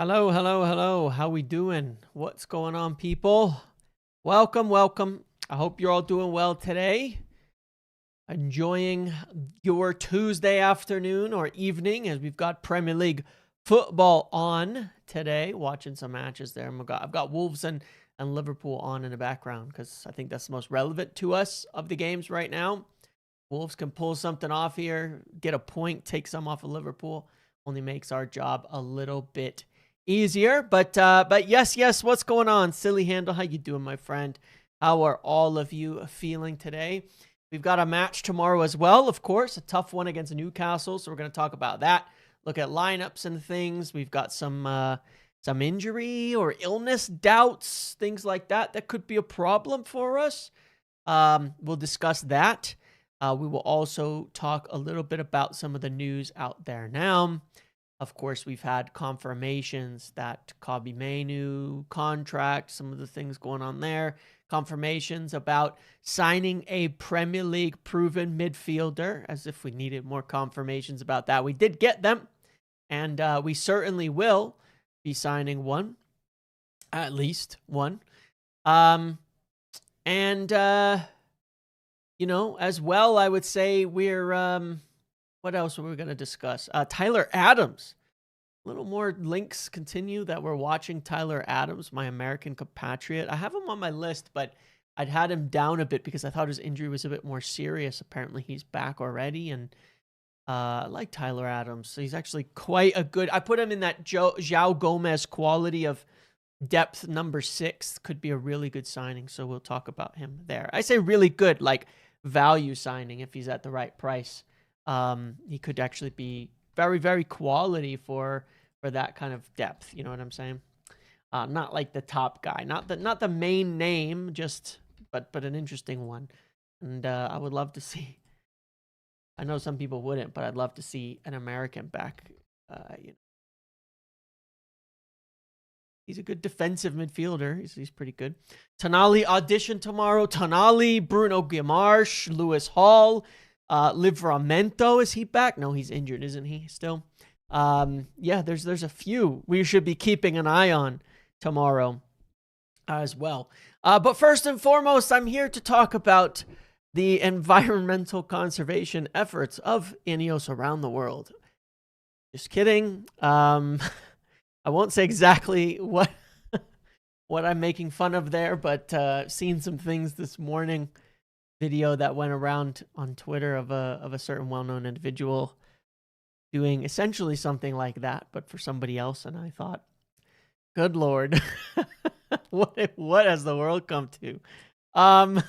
Hello, hello, hello. How we doing? What's going on, people? Welcome, welcome. I hope you're all doing well today. Enjoying your Tuesday afternoon or evening as we've got Premier League football on today. Watching some matches there. I've got Wolves and Liverpool on in the background because I think that's the most relevant to us of the games right now. Wolves can pull something off here, get a point, take some off of Liverpool. Only makes our job a little bit easier. But yes, what's going on? Silly Handle, how you doing, my friend? How are all of you feeling today? We've got a match tomorrow as well, of course, a tough one against Newcastle. So we're going to talk about that, look at lineups and things. We've got some injury or illness doubts, things like that could be a problem for us. We'll discuss that. We will also talk a little bit about some of the news out there now. Of course, we've had confirmations that Mainoo contract, some of the things going on there. Confirmations about signing a Premier League proven midfielder, as if we needed more confirmations about that. We did get them, and we certainly will be signing one, at least one. As well, I would say we're, what else are we going to discuss? Tyler Adams. A little more links continue that we're watching Tyler Adams, my American compatriot. I have him on my list, but I'd had him down a bit because I thought his injury was a bit more serious. Apparently, he's back already, and I like Tyler Adams. So he's actually quite a good... I put him in that João Gomez quality of depth number 6. Could be a really good signing, so we'll talk about him there. I say really good, like value signing if he's at the right price. He could actually be very, very quality for that kind of depth. You know what I'm saying? Not like the top guy, not the main name, but an interesting one. And I would love to see. I know some people wouldn't, but I'd love to see an American back. He's a good defensive midfielder. He's pretty good. Tonali audition tomorrow. Tonali, Bruno Guimaraes, Lewis Hall. Livramento, is he back? No, he's injured, isn't he, still? Yeah, there's a few we should be keeping an eye on tomorrow as well. But first and foremost, I'm here to talk about the environmental conservation efforts of Ineos around the world. Just kidding. I won't say exactly what I'm making fun of there, but seen some things this morning. Video that went around on Twitter of a certain well-known individual doing essentially something like that, but for somebody else. And I thought, good Lord, what has the world come to? What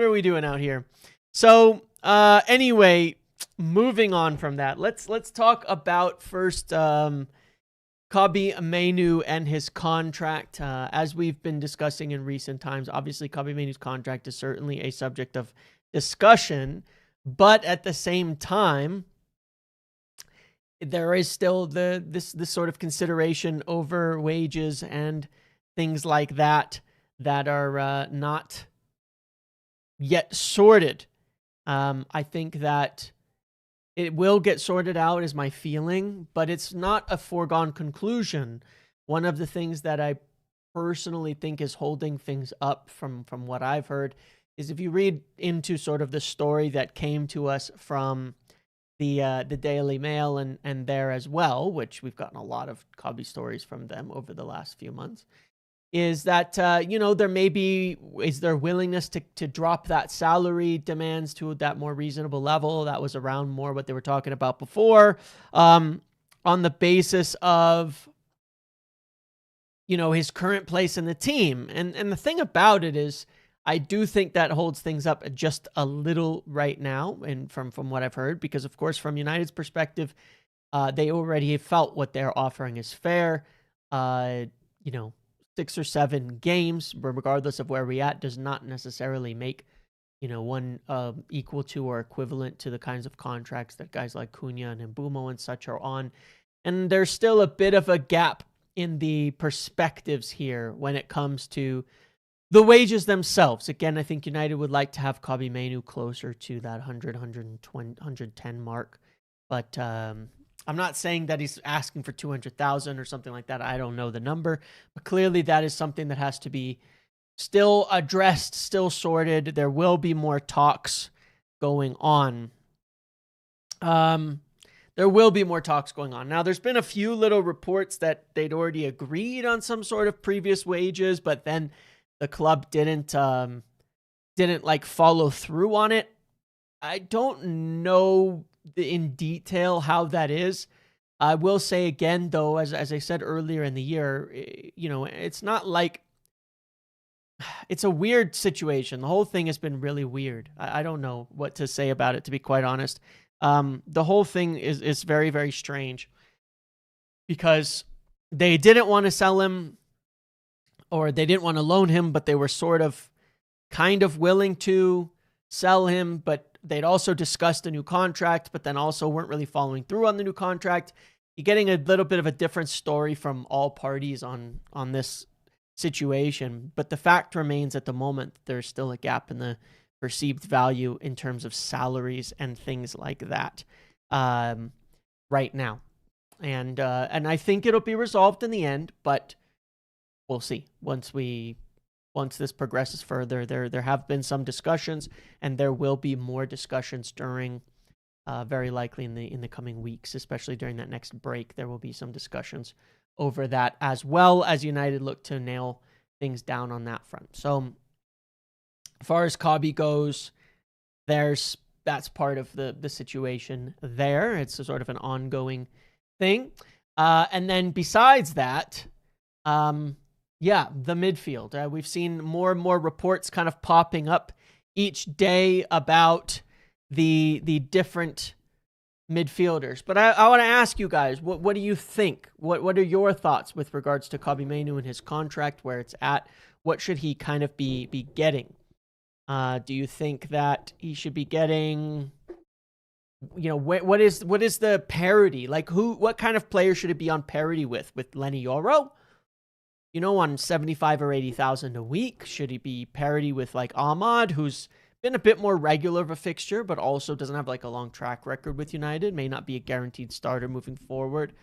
are we doing out here? So anyway, moving on from that, let's talk about first Mainoo and his contract. As we've been discussing in recent times, obviously Mainoo's contract is certainly a subject of discussion, but at the same time, there is still this sort of consideration over wages and things like that are not yet sorted. I think that it will get sorted out, is my feeling, but it's not a foregone conclusion. One of the things that I personally think is holding things up from what I've heard is if you read into sort of the story that came to us from the Daily Mail and there as well, which we've gotten a lot of Cobby stories from them over the last few months, is that, there may be, is there willingness to drop that salary demands to that more reasonable level that was around more what they were talking about before, on the basis of, his current place in the team. And the thing about it is, I do think that holds things up just a little right now, and from what I've heard, because of course, from United's perspective, they already felt what they're offering is fair. 6 or 7 games, regardless of where we're at, does not necessarily make, one equal to or equivalent to the kinds of contracts that guys like Cunha and Mbumo and such are on. And there's still a bit of a gap in the perspectives here when it comes to the wages themselves. Again, I think United would like to have Mainoo closer to that 100, 120, 110 mark. But I'm not saying that he's asking for 200,000 or something like that. I don't know the number, but clearly that is something that has to be still addressed, still sorted. There will be more talks going on. There will be more talks going on. Now, there's been a few little reports that they'd already agreed on some sort of previous wages, but then the club didn't like follow through on it. I don't know in detail how that is. I will say again, though, as I said earlier in the year, you know, it's not like it's a weird situation. The whole thing has been really weird. I don't know what to say about it, to be quite honest. The whole thing is very, very strange because they didn't want to sell him or they didn't want to loan him, but they were sort of kind of willing to sell him, but they'd also discussed a new contract, but then also weren't really following through on the new contract. You're getting a little bit of a different story from all parties on this situation, but the fact remains at the moment there's still a gap in the perceived value in terms of salaries and things like that right now. And I think it'll be resolved in the end, but we'll see once this progresses further. There have been some discussions, and there will be more discussions during very likely in the coming weeks, especially during that next break. There will be some discussions over that, as well as United look to nail things down on that front. So as far as Cobby goes, that's part of the situation there. It's a sort of an ongoing thing. And then besides that, the midfield. We've seen more and more reports kind of popping up each day about the different midfielders. But I want to ask you guys, what do you think? What are your thoughts with regards to Cobby Mainoo and his contract, where it's at? What should he kind of be getting? Do you think that he should be getting, you know, what is the parity? Like what kind of player should it be on parity with Lenny Yoro? You know, on 75 or 80,000 a week? Should he be parity with like Ahmad, who's been a bit more regular of a fixture, but also doesn't have like a long track record with United, may not be a guaranteed starter moving forward,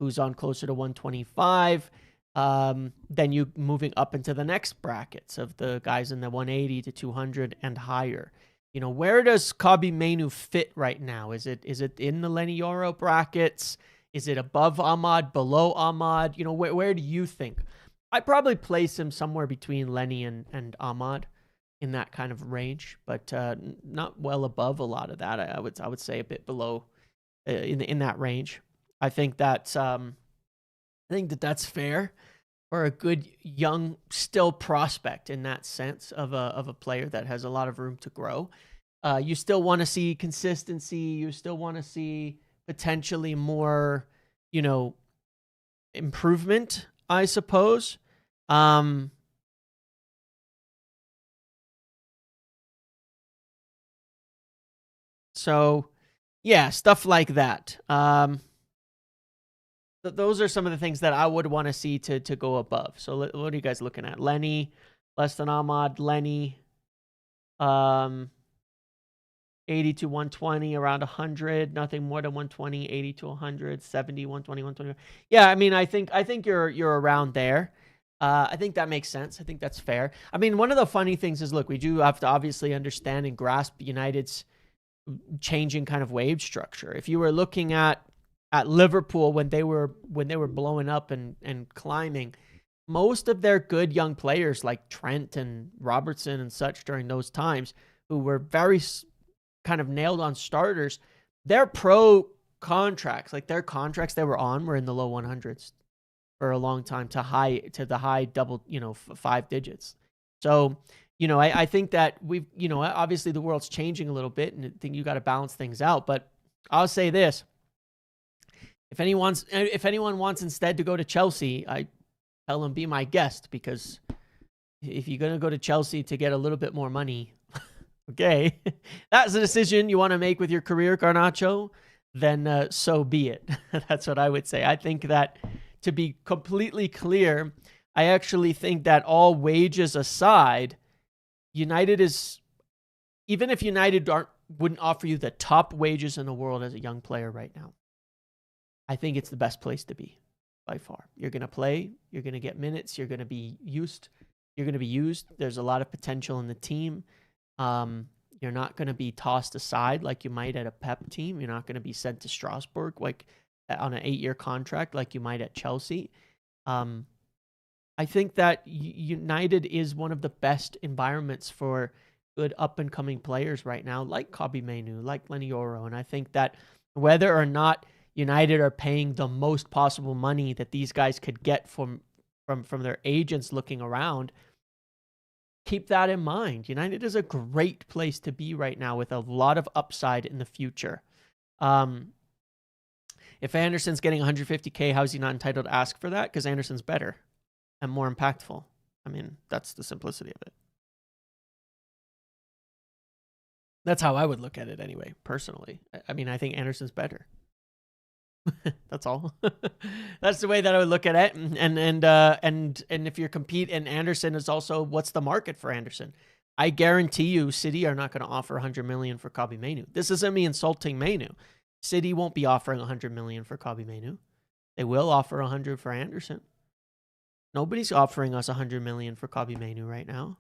who's on closer to 125? Then you moving up into the next brackets of the guys in the 180 to 200 and higher. You know, where does Cobby Mainoo fit right now? Is it in the Lenny Yoro brackets? Is it above Ahmad, below Ahmad? You know, where do you think? I'd probably place him somewhere between Lenny and Ahmad in that kind of range, but not well above a lot of that. I would say a bit below in that range. I think that's that's fair for a good young still prospect in that sense of a player that has a lot of room to grow. You still want to see consistency. You still want to see potentially more, you know, improvement, I suppose. So yeah, stuff like that. Those are some of the things that I would want to see to go above. So what are you guys looking at? Lenny, less than Ahmad, Lenny, 80 to 120, around 100, nothing more than 120, 80 to 100, 70, 120, 120. Yeah, I mean, I think you're around there. I think that makes sense. I think that's fair. I mean, one of the funny things is, look, we do have to obviously understand and grasp United's changing kind of wage structure. If you were looking at Liverpool when they were blowing up and climbing, most of their good young players like Trent and Robertson and such during those times, who were very kind of nailed on starters, their pro contracts, like their contracts they were on, were in the low 100s for a long time to the high double, you know, 5 digits. So, you know, I think that we've, you know, obviously the world's changing a little bit, and I think you got to balance things out. But I'll say this: if anyone wants instead to go to Chelsea, I tell them be my guest, because if you're gonna go to Chelsea to get a little bit more money, okay, that's a decision you want to make with your career, Garnacho, then so be it. That's what I would say. I think that, to be completely clear, I actually think that, all wages aside, United is, even if United wouldn't offer you the top wages in the world as a young player right now, I think it's the best place to be by far. You're going to play, you're going to get minutes, you're going to be used. There's a lot of potential in the team. You're not going to be tossed aside like you might at a Pep team. You're not going to be sent to Strasbourg like on an 8-year contract like you might at Chelsea. I think that United is one of the best environments for good up-and-coming players right now, like Kobbie Mainoo, like Lenny Yoro. And I think that whether or not United are paying the most possible money that these guys could get from their agents looking around, keep that in mind. United is a great place to be right now with a lot of upside in the future. If Anderson's getting 150K, how is he not entitled to ask for that? Because Anderson's better and more impactful. I mean, that's the simplicity of it. That's how I would look at it anyway, personally. I mean, I think Anderson's better. That's all. That's the way that I would look at it. And if you're competing, and Anderson is also, what's the market for Anderson? I guarantee you City are not going to offer 100 million for Kobbie Mainoo. This isn't me insulting Mainoo. City won't be offering 100 million for Kobbie Mainoo. They will offer 100 for Anderson. Nobody's offering us 100 million for Kobbie Mainoo right now.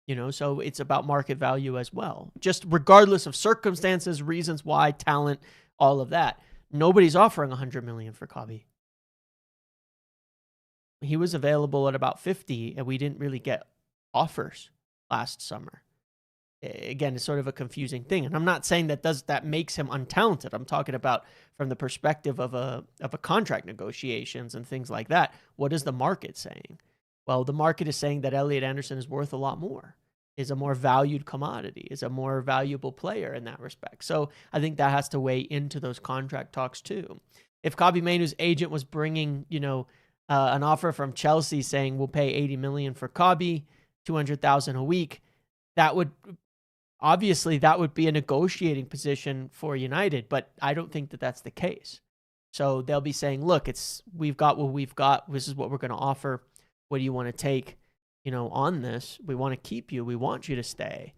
You know, so it's about market value as well. Just regardless of circumstances, reasons why, talent, all of that. Nobody's offering 100 million for Kobbie. He was available at about 50, and we didn't really get offers last summer. Again, it's sort of a confusing thing. And I'm not saying that makes him untalented. I'm talking about from the perspective of a contract negotiations and things like that. What is the market saying? Well, the market is saying that Elliot Anderson is worth a lot more, is a more valued commodity, is a more valuable player in that respect. So I think that has to weigh into those contract talks too. If Kobbie Mainoo's agent was bringing, an offer from Chelsea saying we'll pay 80 million for Kobbie, 200,000 a week, that would be a negotiating position for United, but I don't think that that's the case. So they'll be saying, look, we've got what we've got. This is what we're going to offer. What do you want to take, on this? We want to keep you. We want you to stay.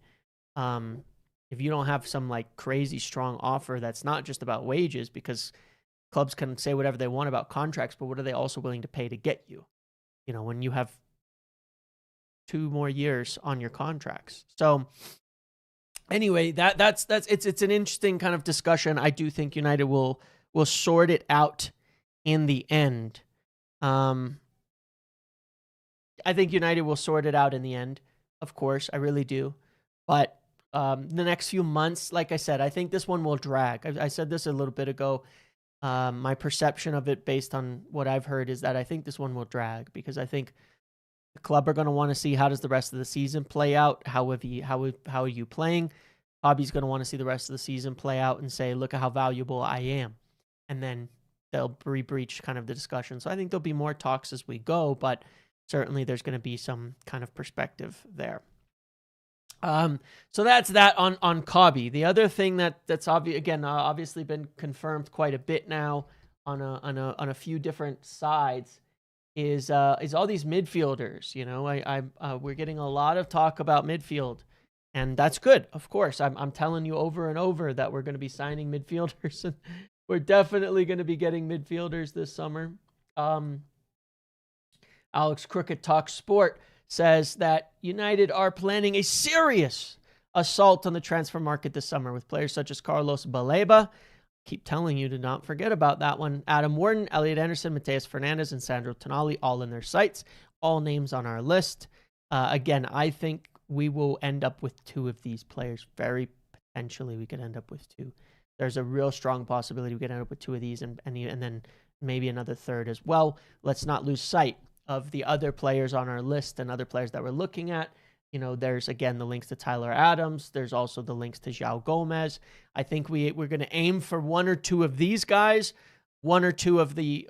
If you don't have some like crazy strong offer that's not just about wages, because clubs can say whatever they want about contracts, but what are they also willing to pay to get you? When you have 2 more years on your contracts. So anyway, that's it's an interesting kind of discussion. I do think United will sort it out in the end. I think United will sort it out in the end, of course. I really do. But the next few months, like I said, I think this one will drag. I said this a little bit ago. My perception of it based on what I've heard is that I think this one will drag, because I think the club are going to want to see how does the rest of the season play out. How are you playing? Kobbie's going to want to see the rest of the season play out and say, look at how valuable I am. And then they'll re-breach kind of the discussion. So I think there'll be more talks as we go, but certainly there's going to be some kind of perspective there. So that's that on Kobbie. The other thing that's obviously been confirmed quite a bit now on a few different sides is all these midfielders. We're getting a lot of talk about midfield, and that's good. Of course, I'm telling you over and over that we're going to be signing midfielders, and we're definitely going to be getting midfielders this summer. Alex Crooked Talk Sport says that United are planning a serious assault on the transfer market this summer with players such as Carlos Baleba. Keep telling you to not forget about that one. Adam Wharton, Elliot Anderson, Mateus Fernandes, and Sandro Tonali, all in their sights. All names on our list. Again, I think we will end up with 2 of these players. Very potentially, we could end up with 2. There's a real strong possibility we could end up with 2 of these, and then maybe another third as well. Let's not lose sight of the other players on our list and other players that we're looking at. There's, again, the links to Tyler Adams. There's also the links to João Gomez. I think we're going to aim for 1 or 2 of these guys, 1 or 2 of the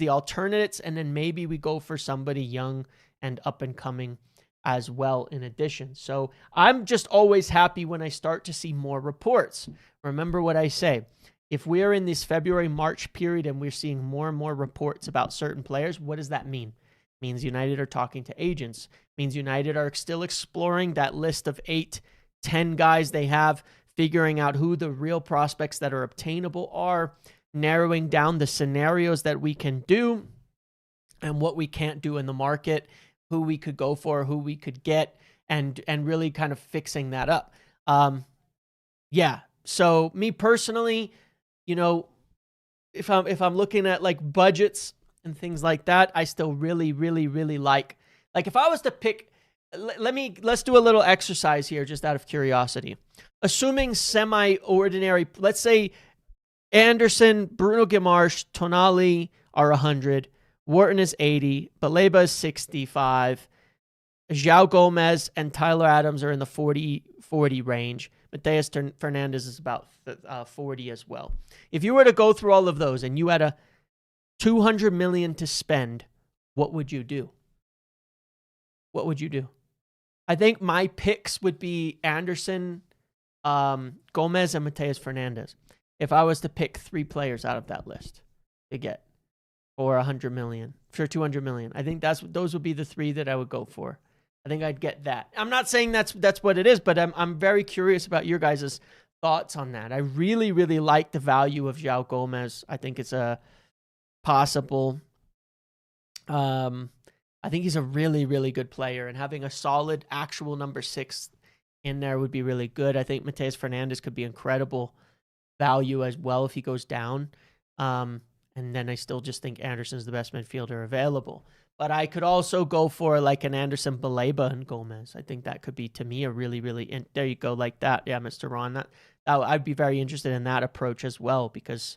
alternates, and then maybe we go for somebody young and up and coming as well in addition. So I'm just always happy when I start to see more reports. Remember what I say. If we are in this February-March period and we're seeing more and more reports about certain players, what does that mean? Means United are talking to agents. Means United are still exploring that list of 8, 10 guys they have, figuring out who the real prospects that are obtainable are. narrowing down the scenarios that we can do and what we can't do in the market, who we could go for, who we could get, and really kind of fixing that up. Yeah. So me personally, you know, if I'm looking at like budgets and things like that, I still really like if I was to pick, let's do a little exercise here just out of curiosity. Assuming semi-ordinary, let's say Anderson, Bruno Guimaraes, Tonali are 100, Wharton is 80, Baleba is 65, João Gomez and Tyler Adams are in the 40 range. Mateus Fernandes is about 40 as well. If you were to go through all of those and you had a 200 million to spend, what would you do? What would you do? I think my picks would be Anderson, Gomez, and Mateus Fernandes. If I was to pick 3 players out of that list to get for 100 million, for 200 million, I think those would be the 3 that I would go for. I think I'd get that. I'm not saying that's what it is, but I'm very curious about your guys' thoughts on that. I really like the value of João Gomez. I think it's a possible. I think he's a really good player, and having a solid actual number 6 in there would be really good. I think Mateus Fernandes could be incredible value as well if he goes down. And then I still just think Anderson's the best midfielder available. But I could also go for like an Anderson, Baleba, and Gomez. I think that could be, to me, a really there you go, like that. Yeah, Mr. Ron, that I'd be very interested in that approach as well, because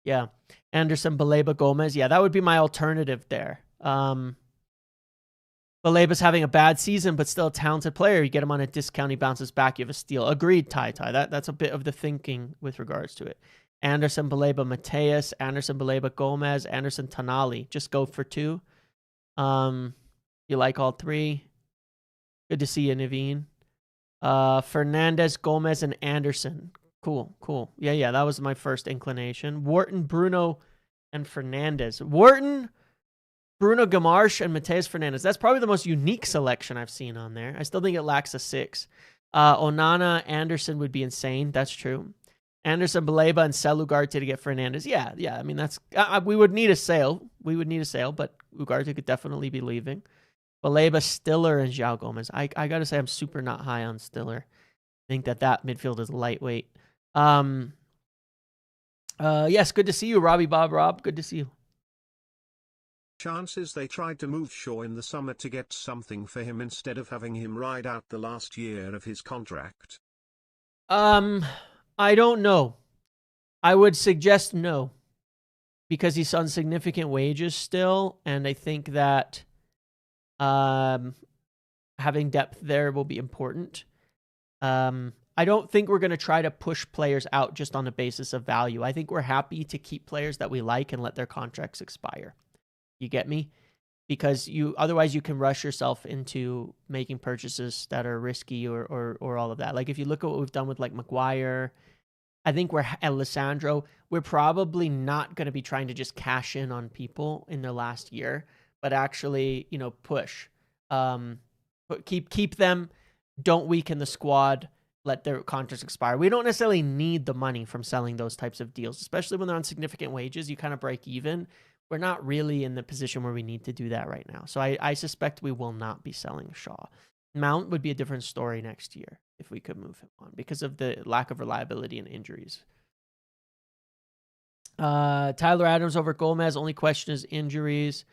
yeah, Anderson, Baleba, Gomez. Yeah, that would be my alternative there. Baleba's having a bad season, but still a talented player. You get him on a discount, he bounces back, you have a steal. Agreed, Ty. That's a bit of the thinking with regards to it. Anderson, Baleba, Mateus, Anderson, Baleba, Gomez, Anderson, Tonali. Just go for 2. You like all 3? Good to see you, Naveen. Fernandes, Gomez, and Anderson. Cool. Yeah, that was my first inclination. Wharton, Bruno, and Fernandes. Wharton, Bruno Guimaraes, and Mateus Fernandes. That's probably the most unique selection I've seen on there. I still think it lacks a 6. Onana, Anderson would be insane. That's true. Anderson, Baleba, and sell Ugarte to get Fernandes. Yeah. I mean, that's we would need a sale. But Ugarte could definitely be leaving. Baleba, Stiller, and João Gomez. I got to say, I'm super not high on Stiller. I think that midfield is lightweight. Yes, good to see you, Robbie Bob Rob. Good to see you. Chances they tried to move Shaw in the summer to get something for him instead of having him ride out the last year of his contract. I don't know. I would suggest no, because he's on significant wages still, and I think that having depth there will be important. I don't think we're going to try to push players out just on the basis of value. I think we're happy to keep players that we like and let their contracts expire. You get me? Because otherwise you can rush yourself into making purchases that are risky or all of that. Like if you look at what we've done with like Maguire, I think at Lisandro, we're probably not going to be trying to just cash in on people in their last year, but actually, push. Keep them, don't weaken the squad, let their contracts expire. We don't necessarily need the money from selling those types of deals, especially when they're on significant wages. You kind of break even. We're not really in the position where we need to do that right now. So I suspect we will not be selling Shaw. Mount would be a different story next year if we could move him on because of the lack of reliability and injuries. Tyler Adams over Gomez. Only question is injuries.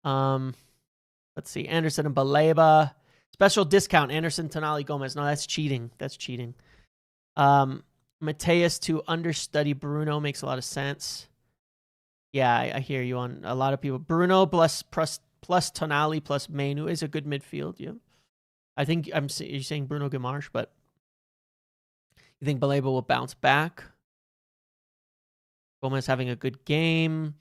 Let's see. Anderson and Baleba. Special discount. Anderson, Tonali, Gomez. No, that's cheating. Mateus to understudy Bruno makes a lot of sense. Yeah, I hear you on a lot of people. Bruno plus Tonali plus Mainoo is a good midfield. Yeah, I think you're saying Bruno Guimaraes, but you think Baleba will bounce back? Gomez having a good game.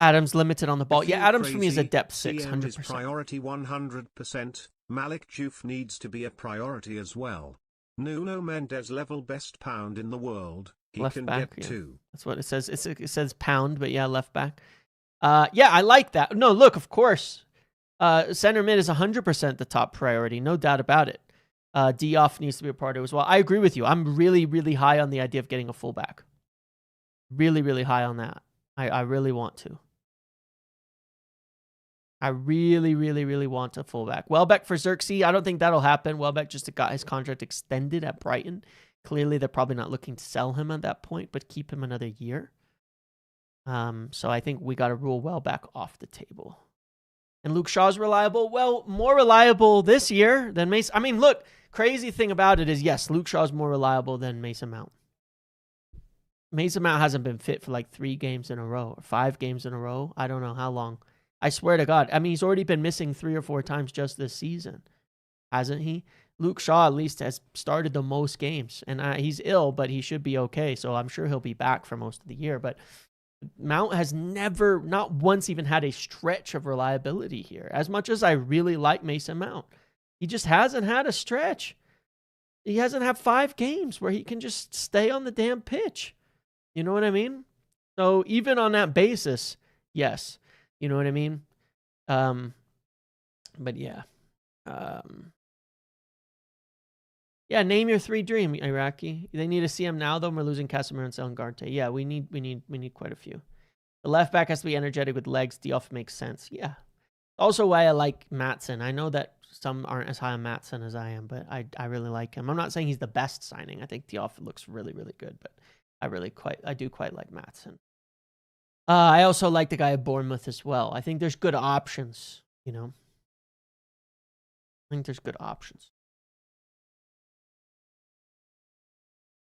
Adams limited on the ball. Yeah, Adams for me is a depth 6, 100%. Priority 100%. Malik Diouf needs to be a priority as well. Nuno Mendes level best pound in the world. He left can back, get 2. That's what it says. It says pound, but yeah, left back. Yeah, I like that. No, look, of course. Center mid is 100% the top priority. No doubt about it. Diouf needs to be a part of it as well. I agree with you. I'm really high on the idea of getting a fullback. Really, really high on that. I really want to. I really, really, really want a fullback. Welbeck for Xerxes. I don't think that'll happen. Welbeck just got his contract extended at Brighton. Clearly, they're probably not looking to sell him at that point, but keep him another year. So I think we got to rule Welbeck off the table. And Luke Shaw's reliable. Well, more reliable this year than Mason. I mean, look, crazy thing about it is, yes, Luke Shaw's more reliable than Mason Mount. Mason Mount hasn't been fit for like 3 games in a row or 5 games in a row. I don't know how long. I swear to God. I mean, he's already been missing 3 or 4 times just this season, hasn't he? Luke Shaw at least has started the most games, and he's ill, but he should be okay. So I'm sure he'll be back for most of the year. But Mount has never, not once, even had a stretch of reliability here. As much as I really like Mason Mount, he just hasn't had a stretch. He hasn't had 5 games where he can just stay on the damn pitch. You know what I mean? So even on that basis, yes. You know what I mean? But yeah. Yeah, name your 3 dream, Iraqi. They need to see him now, though. We're losing Casemiro and selling Garte. Yeah, we need quite a few. The left back has to be energetic with legs. Diouf makes sense. Yeah. Also why I like Maatsen. I know that some aren't as high on Maatsen as I am, but I really like him. I'm not saying he's the best signing. I think Diouf looks really, really good, but I do quite like Maatsen. I also like the guy at Bournemouth as well. I think there's good options, you know. I think there's good options.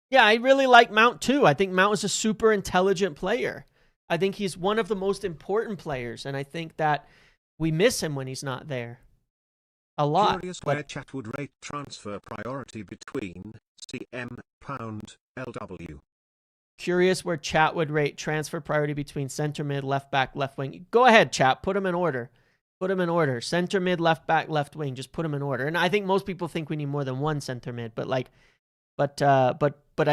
Yeah, I really like Mount too. I think Mount is a super intelligent player. I think he's one of the most important players, and I think that we miss him when he's not there. A lot. Curious where chat would rate transfer priority between CM, pound, LW. Curious where chat would rate transfer priority between center mid, left back, left wing. Go ahead, chat. Put them in order. Put them in order. Center mid, left back, left wing. Just put them in order. And I think most people think we need more than one center mid, but I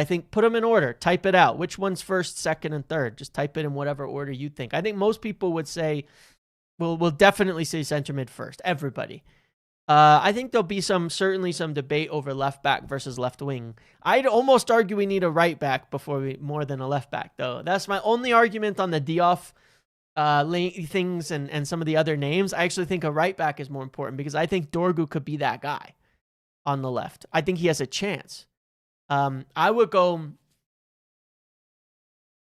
think put them in order. Type it out. Which one's first, second, and third? Just type it in whatever order you think. I think most people would say, we'll definitely say center mid first. Everybody. I think there'll be certainly some debate over left back versus left wing. I'd almost argue we need a right back more than a left back, though. That's my only argument on the Diouf things and some of the other names. I actually think a right back is more important because I think Dorgu could be that guy on the left. I think he has a chance. I would go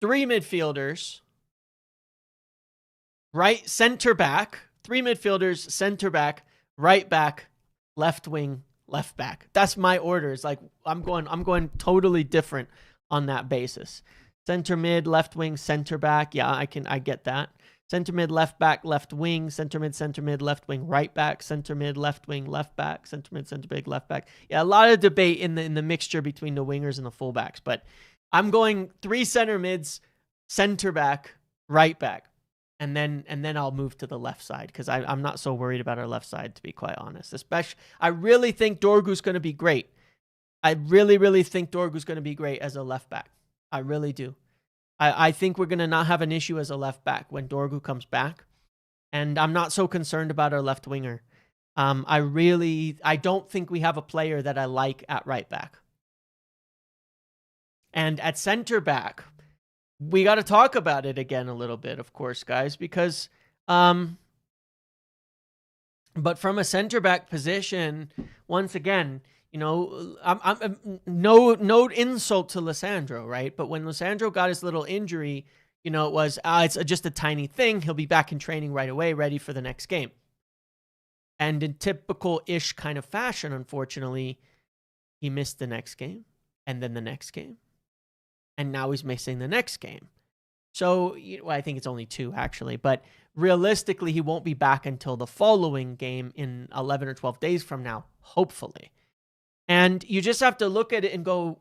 3 midfielders, right center back, 3 midfielders, center back, right back, left wing, left back. That's my orders. Like I'm going totally different on that basis. Center mid, left wing, center back. Yeah, I get that. Center mid, left back, left wing, center mid, left wing, right back, center mid, left wing, left back, center mid, left back. Yeah, a lot of debate in the mixture between the wingers and the fullbacks, but I'm going 3 center mids, center back, right back. And then I'll move to the left side because I'm not so worried about our left side, to be quite honest. Especially, I really think Dorgu's going to be great. I really, really think Dorgu's going to be great as a left back. I really do. I think we're going to not have an issue as a left back when Dorgu comes back. And I'm not so concerned about our left winger. I don't think we have a player that I like at right back. And at center back, we got to talk about it again a little bit, of course, guys, because, but from a center back position, once again, you know, I'm no insult to Lisandro, right? But when Lisandro got his little injury, you know, it was, it's just a tiny thing. He'll be back in training right away, ready for the next game. And in typical-ish kind of fashion, unfortunately, he missed the next game and then the next game. And now he's missing the next game. So, I think it's only 2, actually. But realistically, he won't be back until the following game in 11 or 12 days from now, hopefully. And you just have to look at it and go,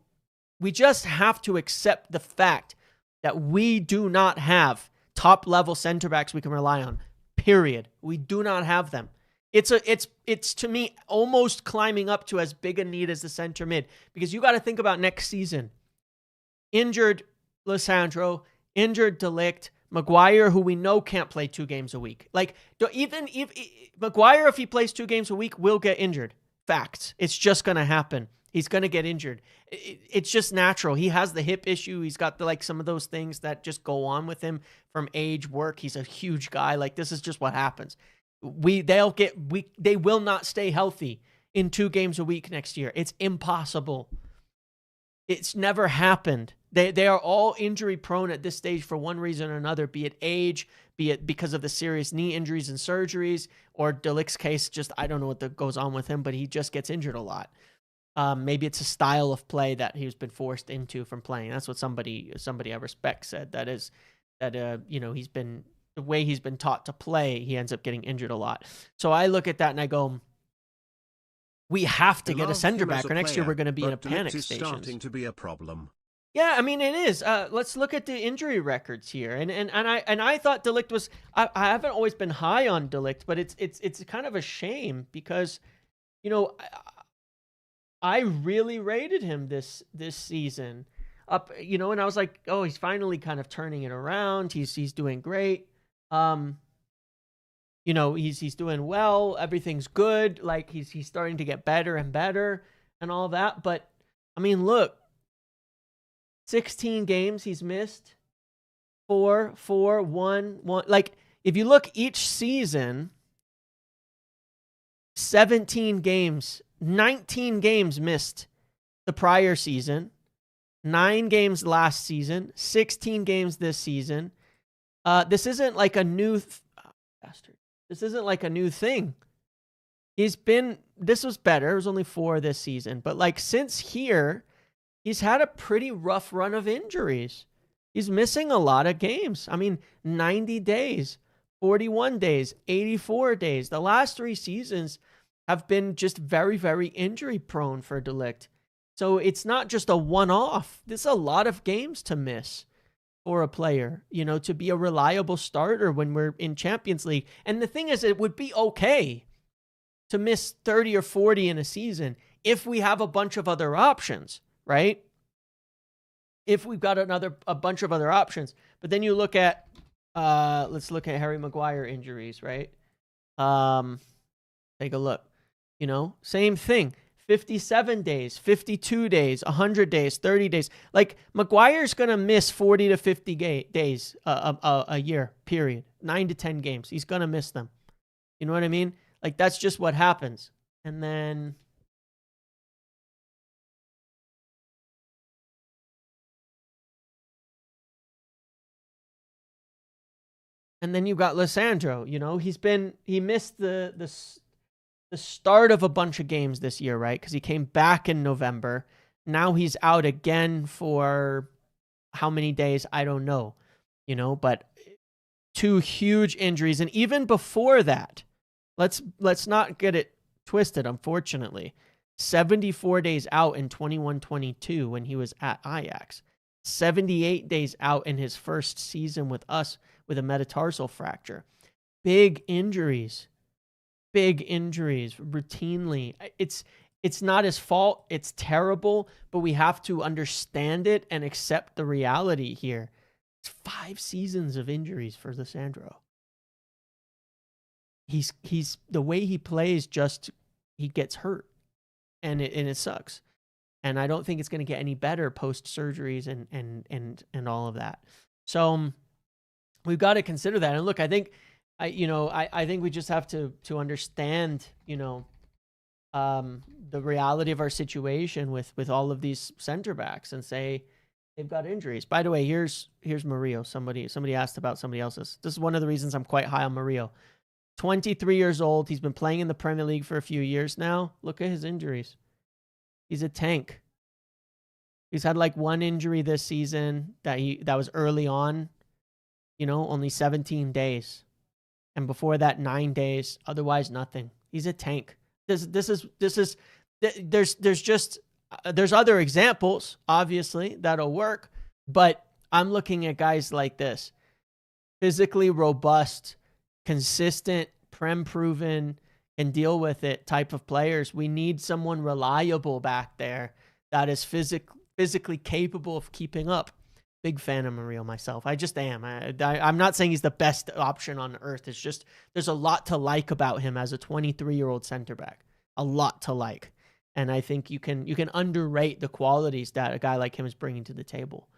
we just have to accept the fact that we do not have top-level center backs we can rely on, period. We do not have them. It's to me almost climbing up to as big a need as the center mid, because you got to think about next season. Injured Lisandro, injured De Ligt, Maguire, who we know can't play 2 games a week. Like, even if Maguire, if he plays 2 games a week, will get injured. Facts. It's just going to happen. He's going to get injured. It's just natural. He has the hip issue. He's got some of those things that just go on with him from age, work. He's a huge guy. Like, this is just what happens. They will not stay healthy in 2 games a week next year. It's impossible. It's never happened. They are all injury prone at this stage for one reason or another, be it age, be it because of the serious knee injuries and surgeries, or De Ligt's case, just I don't know what goes on with him, but he just gets injured a lot. Maybe it's a style of play that he's been forced into from playing. That's what somebody I respect said. He's been, the way he's been taught to play, he ends up getting injured a lot. So I look at that and I go, we have to get a center back, or next year we're going to be in a panic station. Starting to be a problem. Yeah, I mean it is. Let's look at the injury records here, and I thought De Ligt was. I haven't always been high on De Ligt, but it's kind of a shame because, I really rated him this season up, and I was like, oh, he's finally kind of turning it around. He's doing great. He's doing well. Everything's good. Like he's starting to get better and better and all that. But I mean, look, 16 games he's missed. 4, 1. Like if you look each season, 17 games, 19 games missed the prior season, 9 games last season, 16 games this season. This isn't like a new bastard. This isn't like a new thing. This was better. It was only 4 this season. But like since here, he's had a pretty rough run of injuries. He's missing a lot of games. I mean, 90 days, 41 days, 84 days. The last 3 seasons have been just very, very injury prone for De Ligt. So it's not just a one-off. There's a lot of games to miss for a player, to be a reliable starter when we're in Champions League. And the thing is, it would be okay to miss 30 or 40 in a season if we have a bunch of other options, right? If we've got a bunch of other options. But then you look at, let's look at Harry Maguire injuries, right? Take a look. Same thing. 57 days, 52 days, 100 days, 30 days. Like, Maguire's going to miss 40 to 50 days a year, period. 9 to 10 games. He's going to miss them. You know what I mean? Like, that's just what happens. And then you've got Lisandro. He missed the start of a bunch of games this year, right? Because he came back in November. Now he's out again for how many days? I don't know. But 2 huge injuries. And even before that, let's not get it twisted, unfortunately. 74 days out in 21-22 when he was at Ajax. 78 days out in his first season with us with a metatarsal fracture. Big injuries routinely. It's not his fault. It's terrible, but we have to understand it and accept the reality here. It's 5 seasons of injuries for Lisandro. He's the way he plays, just he gets hurt, and it sucks. And I don't think it's going to get any better post surgeries and all of that. So we've got to consider that. And look, I think I think we just have to understand, the reality of our situation with all of these center backs and say they've got injuries. By the way, here's Murillo. Somebody asked about somebody else's. This is one of the reasons I'm quite high on Murillo. 23 years old. He's been playing in the Premier League for a few years now. Look at his injuries. He's a tank. He's had like 1 injury this season that was early on, only 17 days. And before that, 9 days. Otherwise, nothing. He's a tank. There's other examples, obviously, that'll work. But I'm looking at guys like this. Physically robust, consistent, prem-proven, and deal with it type of players. We need someone reliable back there that is physically capable of keeping up. Big fan of Murillo myself. I just am. I'm not saying he's the best option on earth. It's just there's a lot to like about him as a 23-year-old center back. A lot to like. And I think you can underrate the qualities that a guy like him is bringing to the table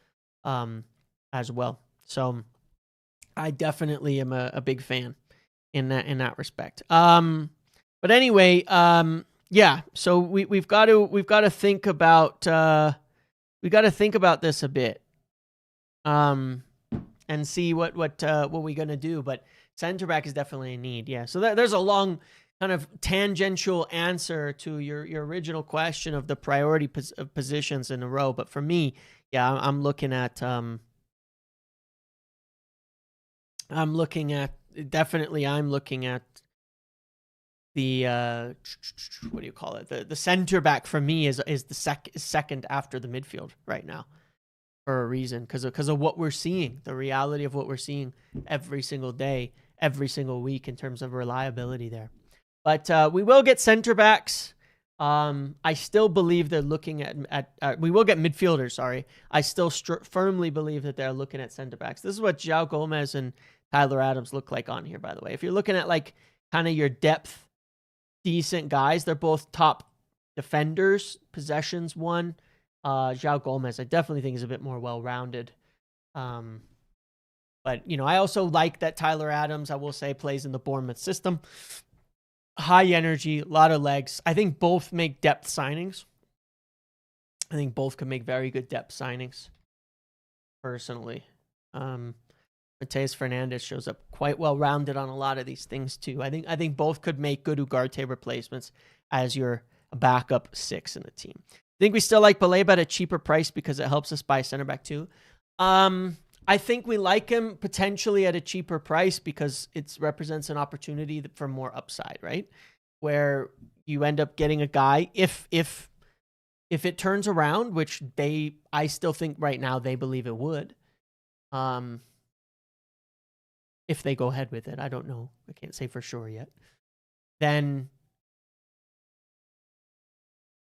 as well. So I definitely am a big fan in that respect. But anyway, yeah. So we've got to think about this a bit, and see what we're gonna do. But center back is definitely a need. Yeah. So there's a long kind of tangential answer to your original question of the priority of positions in a row. But for me, yeah, I'm looking at the what do you call it? The center back for me is the second after the midfield right now, for a reason, because of what we're seeing, the reality of what we're seeing every single day, every single week in terms of reliability there. But we will get center backs. I still believe they're looking at we will get midfielders. Sorry, I still firmly believe that they're looking at center backs. This is what João Gomez and Tyler Adams look like on here, by the way. If you're looking at like kind of your depth, decent guys, they're both top defenders, possessions one. João Gomez, I definitely think, is a bit more well-rounded. But, I also like that Tyler Adams, I will say, plays in the Bournemouth system. High energy, a lot of legs. I think both make depth signings. I think both could make very good depth signings, personally. Mateus Fernandes shows up quite well-rounded on a lot of these things, too. I think both could make good Ugarte replacements as your backup 6 in the team. I think we still like Baleba at a cheaper price because it helps us buy center back, too. I think we like him potentially at a cheaper price because it represents an opportunity for more upside, right? Where you end up getting a guy, if it turns around, which I still think right now they believe it would. If they go ahead with it, I don't know. I can't say for sure yet. Then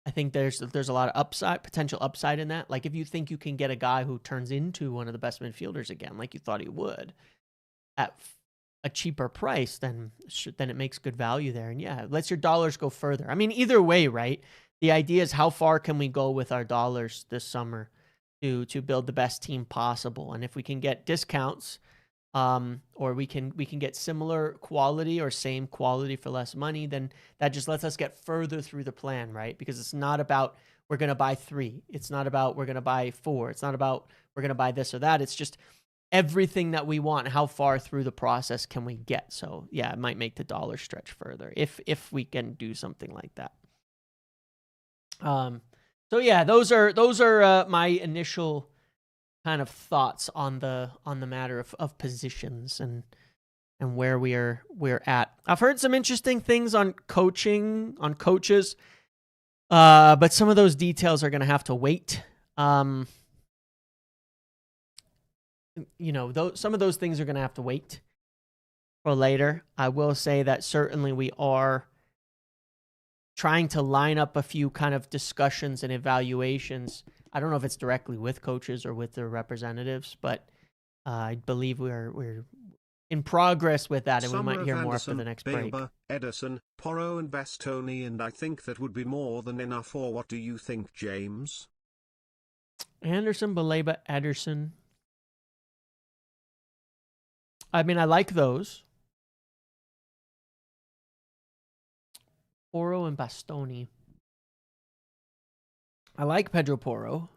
I think there's a lot of potential upside in that. Like if you think you can get a guy who turns into one of the best midfielders again, like you thought he would, at a cheaper price, then it makes good value there. And yeah, it lets your dollars go further. I mean, either way, right? The idea is how far can we go with our dollars this summer to build the best team possible. And if we can get discounts, or we can get similar quality or same quality for less money, then that just lets us get further through the plan, right? Because it's not about we're going to buy 3. It's not about we're going to buy 4. It's not about we're going to buy this or that. It's just everything that we want. How far through the process can we get? So yeah, it might make the dollar stretch further if we can do something like that. So yeah, those are my initial kind of thoughts on the matter of positions and where we're at. I've heard some interesting things on coaches, but some of those details are going to have to wait. Some of those things are going to have to wait for later. I will say that certainly we are trying to line up a few kind of discussions and evaluations. I don't know if it's directly with coaches or with their representatives, but I believe we're in progress with that, and we might hear more after the next break. Ederson, Porro and Bastoni, and I think that would be more than enough. Or what do you think, James? Anderson, Baleba, Ederson. I mean, I like those. Porro and Bastoni. I like Pedro Porro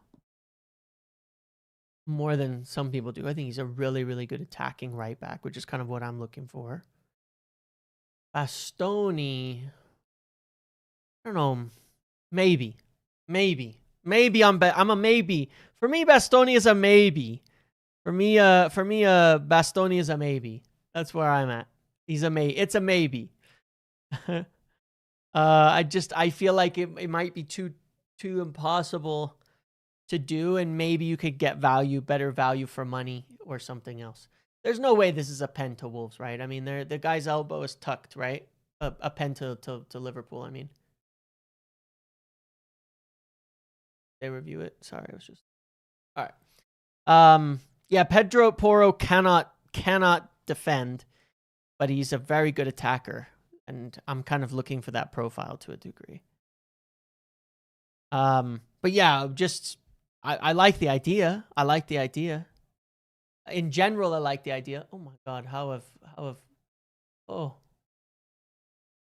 more than some people do. I think he's a really, really good attacking right back, which is kind of what I'm looking for. Bastoni, I don't know, maybe I'm a maybe. For me, Bastoni is a maybe. For me, Bastoni is a maybe. That's where I'm at. It's a maybe. I feel like it might be too impossible to do, and maybe you could get better value for money or something else. There's no way this is a pen to Wolves, right? I mean, the guy's elbow is tucked, right? A pen to Liverpool, I mean. They review it. Sorry, I was just... All right. Yeah, Pedro Porro cannot defend, but he's a very good attacker, and I'm kind of looking for that profile to a degree. But yeah, just I like the idea. I like the idea. In general, I like the idea. Oh my god, how have oh,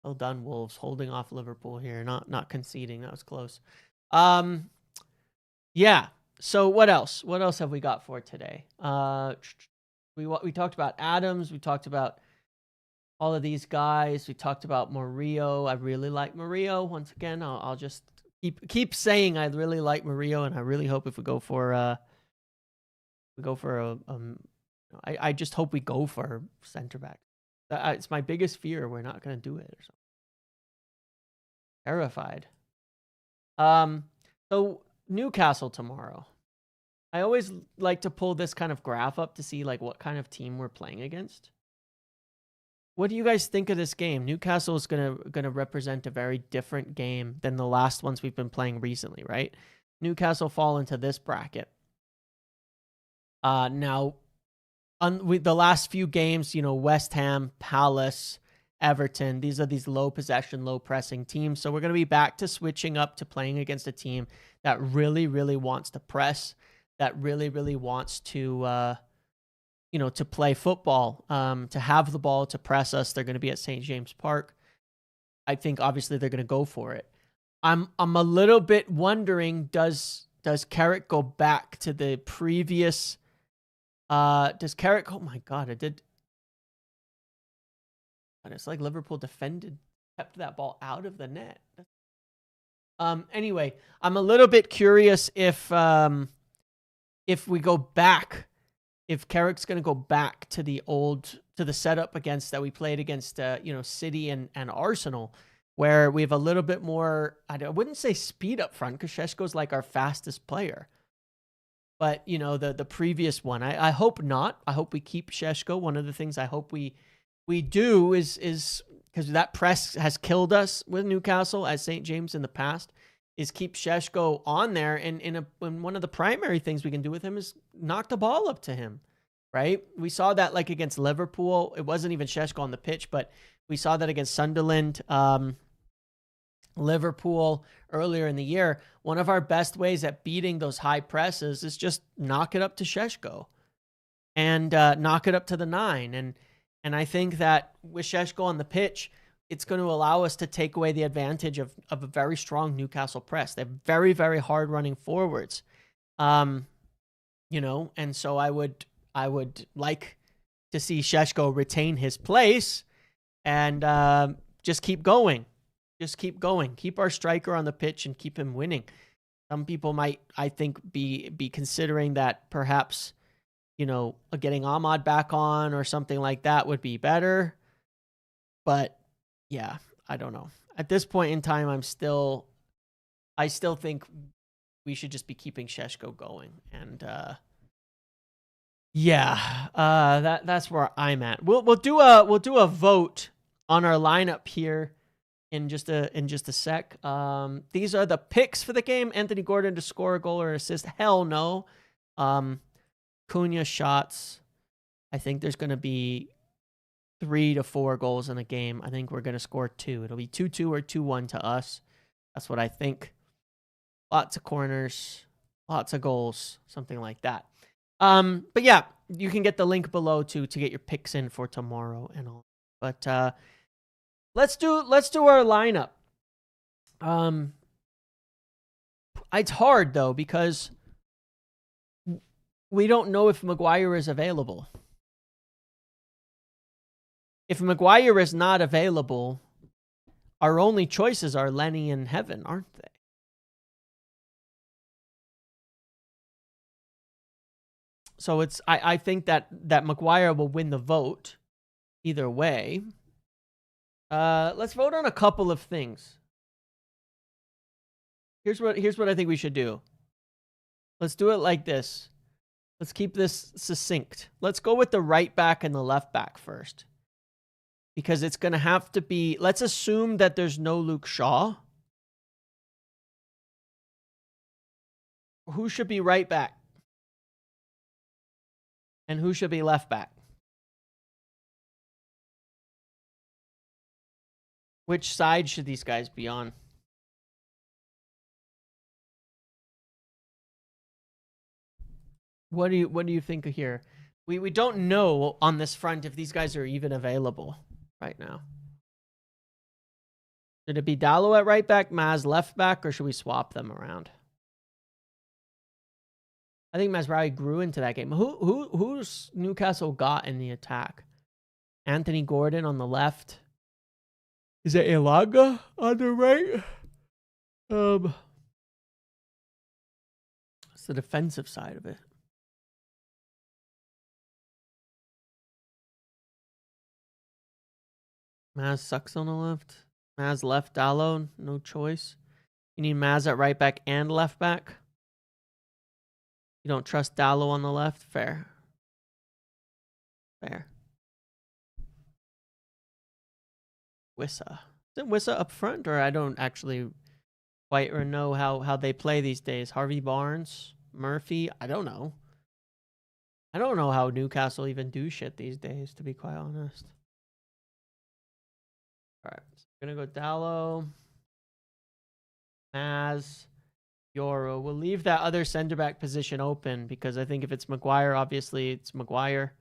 well done, Wolves, holding off Liverpool here, not conceding. That was close. Yeah. So what else? What else have we got for today? We talked about Adams. We talked about all of these guys. We talked about Murillo. I really like Murillo. Once again, I'll just keep saying I really like Murillo, and I really hope if we go for I just hope we go for center back. It's my biggest fear. We're not gonna do it or something. Terrified. So Newcastle tomorrow. I always like to pull this kind of graph up to see like what kind of team we're playing against. What do you guys think of this game? Newcastle is gonna represent a very different game than the last ones we've been playing recently, right? Newcastle fall into this bracket. Now, the last few games, West Ham, Palace, Everton, these are these low possession, low pressing teams. So we're going to be back to switching up to playing against a team that really, really wants to press, that really, really wants to, to play football, to have the ball, to press us. They're going to be at St. James Park. I think obviously they're going to go for it. I'm a little bit wondering, does Carrick go back to the previous? Does Carrick? Oh my God, it did. And it's like Liverpool kept that ball out of the net. Anyway, I'm a little bit curious if we go back, if Carrick's going to go back to the setup that we played against, City and Arsenal, where we have a little bit more, I wouldn't say speed up front, because Šeško's like our fastest player. But, the previous one, I hope not. I hope we keep Šeško. One of the things I hope we do is because that press has killed us with Newcastle at St. James in the past, is keep Šeško on there. And one of the primary things we can do with him is knock the ball up to him, right? We saw that like against Liverpool. It wasn't even Šeško on the pitch, but we saw that against Sunderland, Liverpool earlier in the year. One of our best ways at beating those high presses is just knock it up to Šeško and knock it up to the 9. And I think that with Šeško on the pitch, it's going to allow us to take away the advantage of a very strong Newcastle press. They're very, very hard running forwards. And so I would like to see Šeško retain his place and just keep going. Just keep going. Keep our striker on the pitch and keep him winning. Some people might, I think, be considering that perhaps, getting Ahmad back on or something like that would be better. But yeah, I don't know. At this point in time, I still think we should just be keeping Šeško going. And that's where I'm at. We'll do a vote on our lineup here in just a sec. These are the picks for the game. Anthony Gordon to score a goal or assist. Hell no. Cunha shots. I think there's going to be 3 to 4 goals in the game. I think we're going to score 2. It'll be 2-2 or 2-1 to us. That's what I think. Lots of corners, lots of goals, something like that. But yeah, you can get the link below to get your picks in for tomorrow and all. But let's do our lineup. It's hard though because we don't know if Maguire is available. If Maguire is not available, our only choices are Lenny and Heaven, aren't they? So I think that Maguire will win the vote either way. Let's vote on a couple of things. Here's what I think we should do. Let's do it like this. Let's keep this succinct. Let's go with the right back and the left back first. Because it's going to have to be... Let's assume that there's no Luke Shaw. Who should be right back? And who should be left back? Which side should these guys be on? What do you think here? We don't know on this front if these guys are even available right now. Should it be Dallo at right back, Maz left back, or should we swap them around? I think Mazraoui grew into that game. Who's Newcastle got in the attack? Anthony Gordon on the left. Is it Ilaga on the right? It's the defensive side of it. Maz sucks on the left. Maz left, Dallo, no choice. You need Maz at right back and left back. You don't trust Dallo on the left? Fair. Fair. Wissa. Isn't Wissa up front? Or I don't actually quite know how they play these days. Harvey Barnes, Murphy, I don't know. I don't know how Newcastle even do shit these days, to be quite honest. All right, so we're going to go Dallo, Maz, Yoro. We'll leave that other center back position open because I think if it's Maguire, obviously it's Maguire.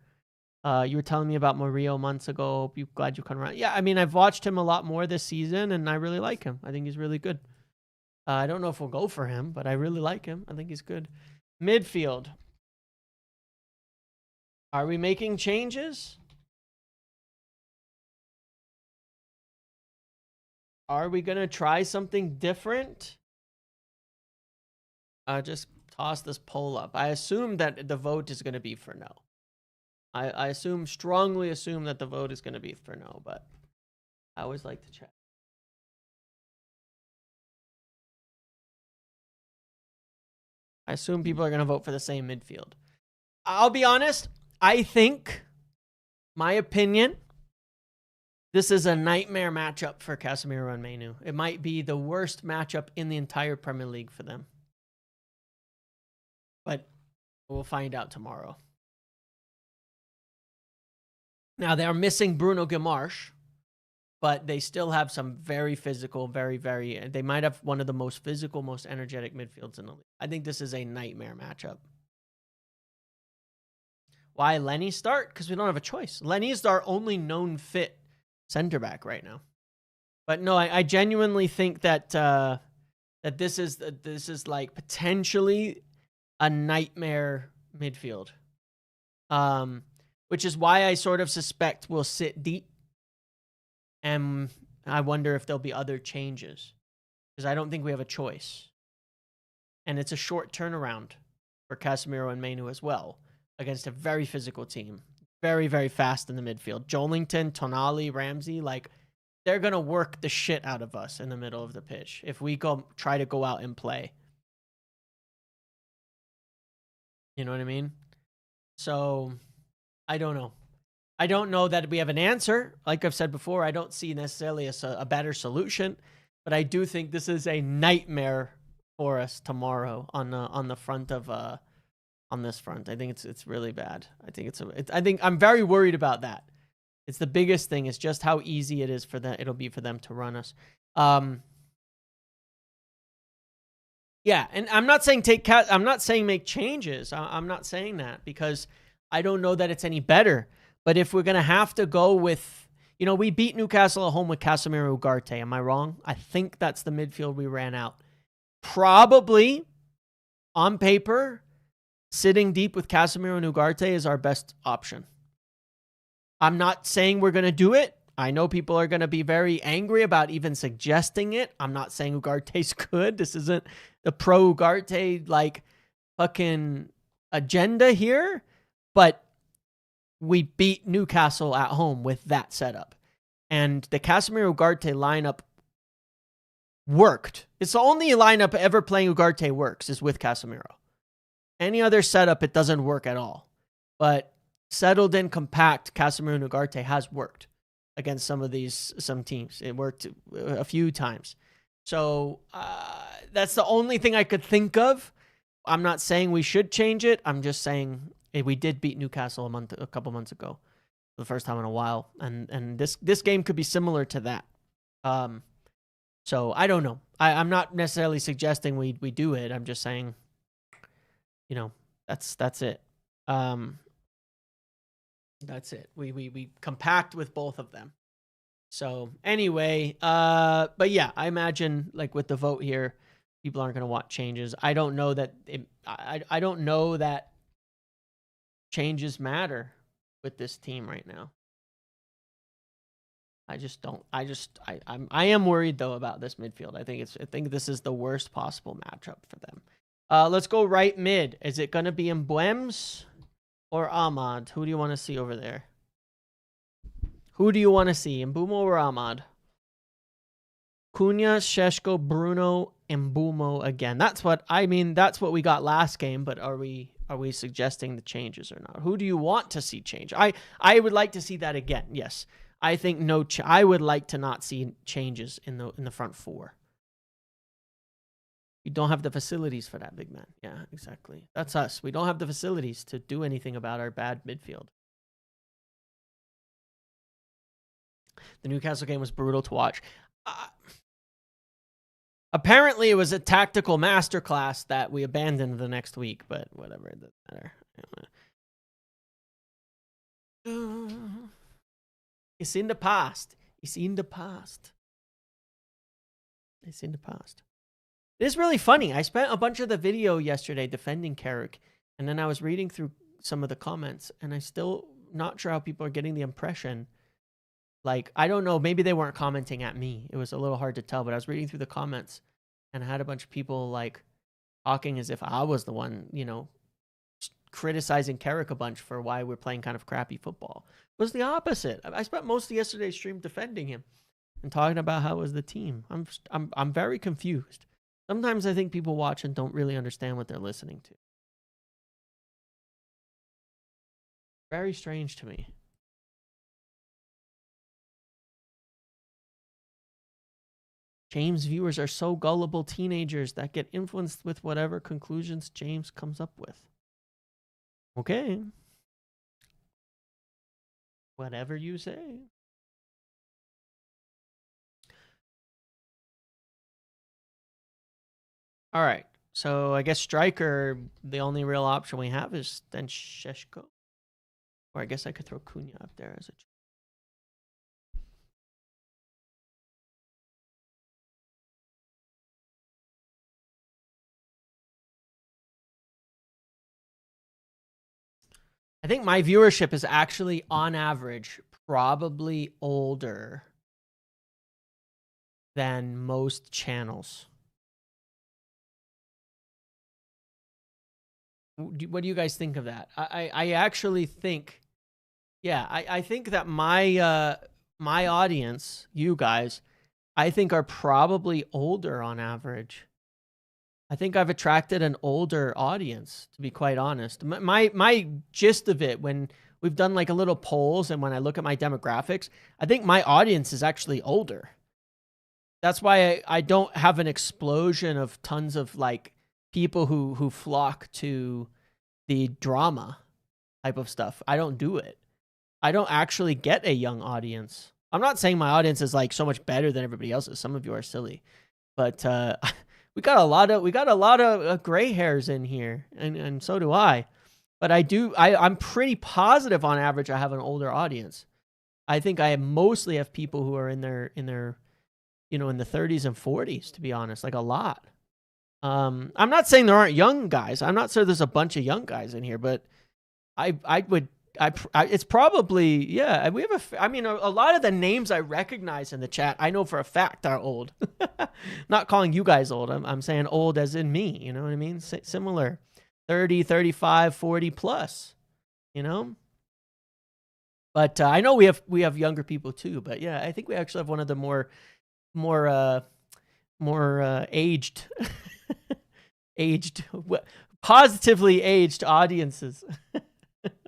You were telling me about Murillo months ago. Glad you come around. Yeah, I mean, I've watched him a lot more this season, and I really like him. I think he's really good. I don't know if we'll go for him, but I really like him. I think he's good. Midfield. Are we making changes? Are we going to try something different? Just toss this poll up. I assume that the vote is going to be for no. I strongly assume that the vote is going to be for no, but I always like to check. I assume people are going to vote for the same midfield. I'll be honest. I think, my opinion, this is a nightmare matchup for Casemiro and Mainoo. It might be the worst matchup in the entire Premier League for them. But we'll find out tomorrow. Now, they are missing Bruno Guimaraes, but they still have some very physical, they might have one of the most physical, most energetic midfields in the league. I think this is a nightmare matchup. Why Lenny start? Because we don't have a choice. Lenny is our only known fit center back right now. But no, I genuinely think that that this is like potentially a nightmare midfield. Which is why I sort of suspect we'll sit deep. And I wonder if there'll be other changes. Because I don't think we have a choice. And it's a short turnaround for Casemiro and Mainoo as well. Against a very physical team. Very, very fast in the midfield. Jolington, Tonali, Ramsey, like, they're going to work the shit out of us in the middle of the pitch. If we try to go out and play. You know what I mean? So, I don't know. I don't know that we have an answer. Like I've said before, I don't see necessarily a better solution, but I do think this is a nightmare for us tomorrow on the front of on this front. I think it's really bad. I think I'm very worried about that. It's the biggest thing is just how easy it is for them. It'll be for them to run us. Yeah, and I'm not saying I'm not saying make changes. I'm not saying that because I don't know that it's any better. But if we're going to have to go with, you know, we beat Newcastle at home with Casemiro Ugarte. Am I wrong? I think that's the midfield we ran out. Probably, on paper, sitting deep with Casemiro and Ugarte is our best option. I'm not saying we're going to do it. I know people are going to be very angry about even suggesting it. I'm not saying Ugarte's good. This isn't the pro Ugarte, like, fucking agenda here. But we beat Newcastle at home with that setup. And the Casemiro Ugarte lineup worked. It's the only lineup ever playing Ugarte works is with Casemiro. Any other setup, it doesn't work at all. But settled in, compact, Casemiro and Ugarte has worked against some teams. It worked a few times. So that's the only thing I could think of. I'm not saying we should change it. I'm just saying we did beat Newcastle a couple months ago, for the first time in a while, and this game could be similar to that. So I don't know. I'm not necessarily suggesting we do it. I'm just saying, you know, That's it. That's it. We compact with both of them. So anyway, but yeah, I imagine like with the vote here, people aren't going to want changes. I don't know that I don't know that changes matter with this team right now. I just don't. I am worried though about this midfield. I think this is the worst possible matchup for them. Let's go right mid. Is it going to be Mbwems or Ahmad? Who do you want to see over there? Who do you want to see, Mbeumo or Ahmad? Cunha, Šeško, Bruno, Mbeumo again. That's what we got last game. But are we suggesting the changes or not? Who do you want to see change? I would like to see that again. Yes, I think I would like to not see changes in the front four. You don't have the facilities for that, big man. Yeah, exactly. That's us. We don't have the facilities to do anything about our bad midfield. The Newcastle game was brutal to watch. Apparently, it was a tactical masterclass that we abandoned the next week, but whatever, it doesn't matter. It's in the past. It's in the past. It's in the past. It is really funny. I spent a bunch of the video yesterday defending Carrick, and then I was reading through some of the comments, and I still not sure how people are getting the impression. Like, I don't know, maybe they weren't commenting at me. It was a little hard to tell, but I was reading through the comments, and I had a bunch of people, like, talking as if I was the one, criticizing Carrick a bunch for why we're playing kind of crappy football. It was the opposite. I spent most of yesterday's stream defending him and talking about how it was the team. I'm very confused. Sometimes I think people watch and don't really understand what they're listening to. Very strange to me. James viewers are so gullible teenagers that get influenced with whatever conclusions James comes up with. Okay. Whatever you say. All right. So I guess striker, the only real option we have is then Šeško. Or I guess I could throw Cunha up there as a... I think my viewership is actually, on average, probably older than most channels. What do you guys think of that? I actually think, yeah, I think that my audience, you guys, I think are probably older on average. I think I've attracted an older audience, to be quite honest. My gist of it, when we've done like a little polls and when I look at my demographics, I think my audience is actually older. That's why I don't have an explosion of tons of like people who flock to the drama type of stuff. I don't do it. I don't actually get a young audience. I'm not saying my audience is like so much better than everybody else's. Some of you are silly, but we got a lot of gray hairs in here, and so do I. But I'm pretty positive on average I have an older audience. I think I mostly have people who are in their in the 30s and 40s, to be honest, like a lot. I'm not saying there aren't young guys. I'm not sure there's a bunch of young guys in here, but it's probably, yeah, we have a lot of the names I recognize in the chat, I know for a fact are old. Not calling you guys old. I'm saying old as in me, you know what I mean? Similar, 30, 35, 40 plus, But I know we have younger people too, but yeah, I think we actually have one of the more aged positively aged audiences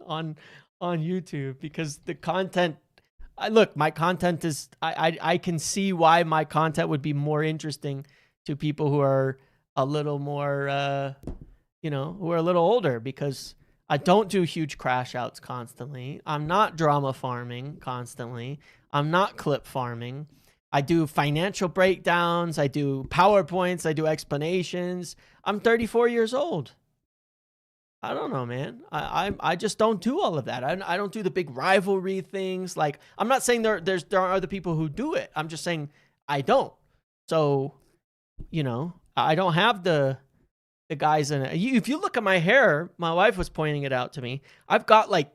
on YouTube, because the content, my content is, I can see why my content would be more interesting to people who are a little more who are a little older, because I don't do huge crash outs constantly. I'm not drama farming constantly. I'm not clip farming. I do financial breakdowns. I do PowerPoints. I do explanations. I'm 34 years old. I don't know, man. I just don't do all of that. I don't do the big rivalry things. Like, I'm not saying there are other people who do it. I'm just saying I don't. So, you know, I don't have the guys in it. If you look at my hair, my wife was pointing it out to me. I've got like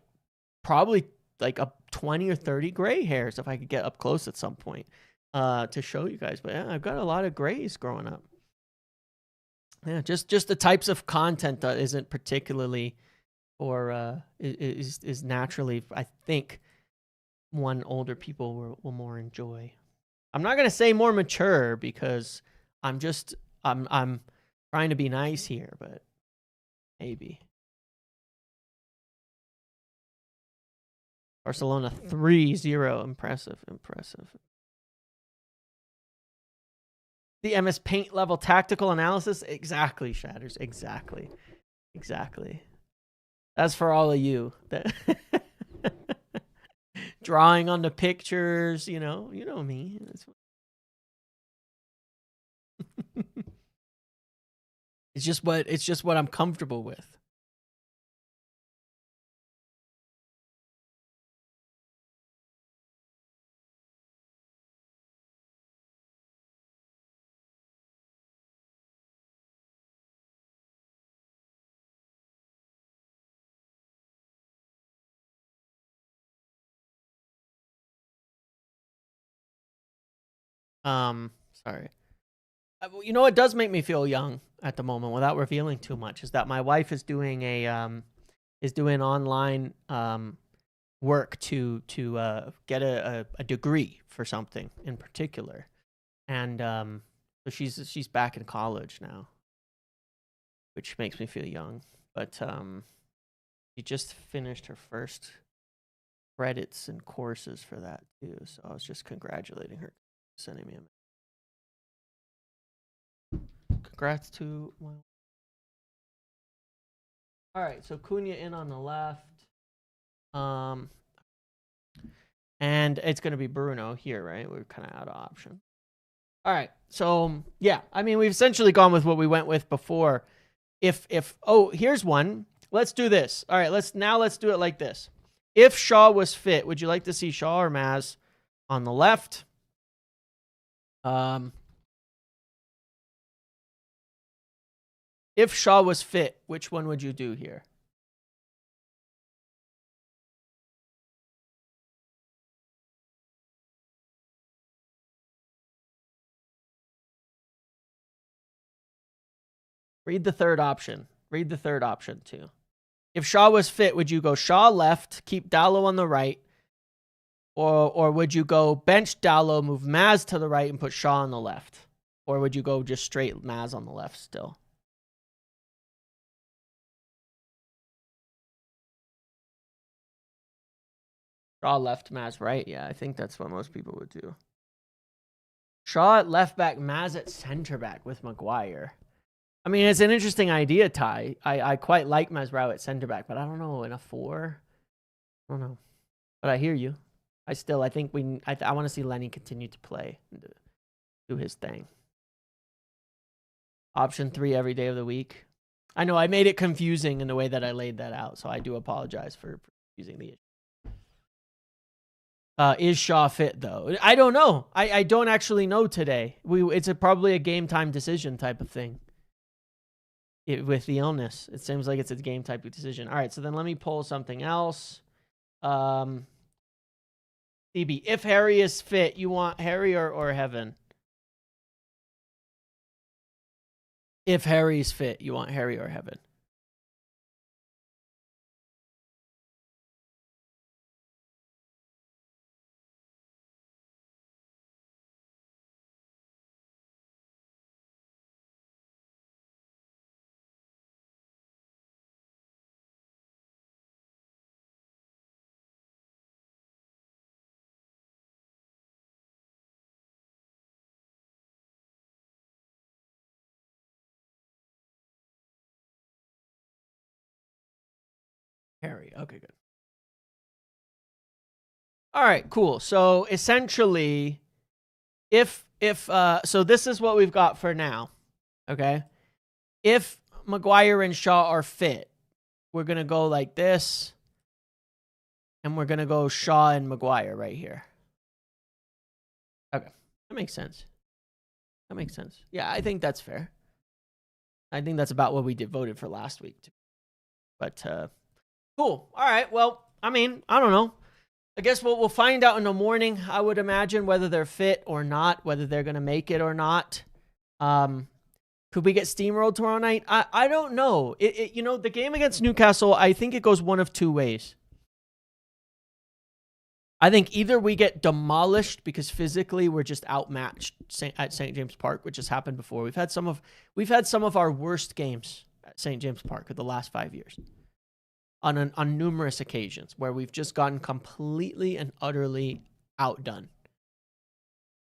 probably like a 20 or 30 gray hairs if I could get up close at some point to show you guys. But yeah, I've got a lot of grays growing up. Yeah, just the types of content that isn't particularly or is naturally, I think, one older people will more enjoy. I'm not gonna say more mature because I'm trying to be nice here, but maybe. Barcelona 3-0. Impressive. The MS Paint level tactical analysis. Exactly, Shatters. Exactly. That's for all of you. That drawing on the pictures, you know me. It's just what I'm comfortable with. Sorry. You know what does make me feel young at the moment, without revealing too much, is that my wife is doing online work to get a degree for something in particular, and so she's back in college now, which makes me feel young. But she just finished her first credits and courses for that too, so I was just congratulating her, sending me a congrats to my. All right, so Cunha in on the left. And it's going to be Bruno here, right? We're kind of out of option. All right, so yeah, I mean, we've essentially gone with what we went with before. Oh, here's one. Let's do this. All right, let's do it like this. If Shaw was fit, would you like to see Shaw or Maz on the left? If Shaw was fit, which one would you do here? Read the third option. Read the third option too. If Shaw was fit, would you go Shaw left, keep Dallo on the right? Or would you go bench Dallo, move Maz to the right, and put Shaw on the left? Or would you go just straight Maz on the left still? Shaw left, Maz right. Yeah, I think that's what most people would do. Shaw at left back, Maz at center back with Maguire. I mean, it's an interesting idea, Ty. I quite like Mazrao at center back, but I don't know, in a 4? I don't know. But I hear you. I think I want to see Lenny continue to play and do his thing. Option 3 every day of the week. I know I made it confusing in the way that I laid that out, so I do apologize for confusing the issue. Is Shaw fit though? I don't know. I don't actually know today. It's probably a game time decision type of thing. With the illness, it seems like it's a game type of decision. All right, so then let me pull something else. CB, if Harry is fit, you want Harry or Heaven? If Harry's fit, you want Harry or Heaven? Harry. Okay, good. All right, cool. So essentially, so this is what we've got for now. Okay. If Maguire and Shaw are fit, we're going to go like this. And we're going to go Shaw and Maguire right here. Okay. That makes sense. That makes sense. Yeah, I think that's fair. I think that's about what we voted for last week, too. But, cool. All right. Well, I mean, I don't know. I guess we'll find out in the morning, I would imagine, whether they're fit or not, whether they're going to make it or not. Could we get steamrolled tomorrow night? I don't know. The game against Newcastle, I think it goes one of two ways. I think either we get demolished because physically we're just outmatched at St. James Park, which has happened before. We've had some of our worst games at St. James Park in the last 5 years on numerous occasions where we've just gotten completely and utterly outdone.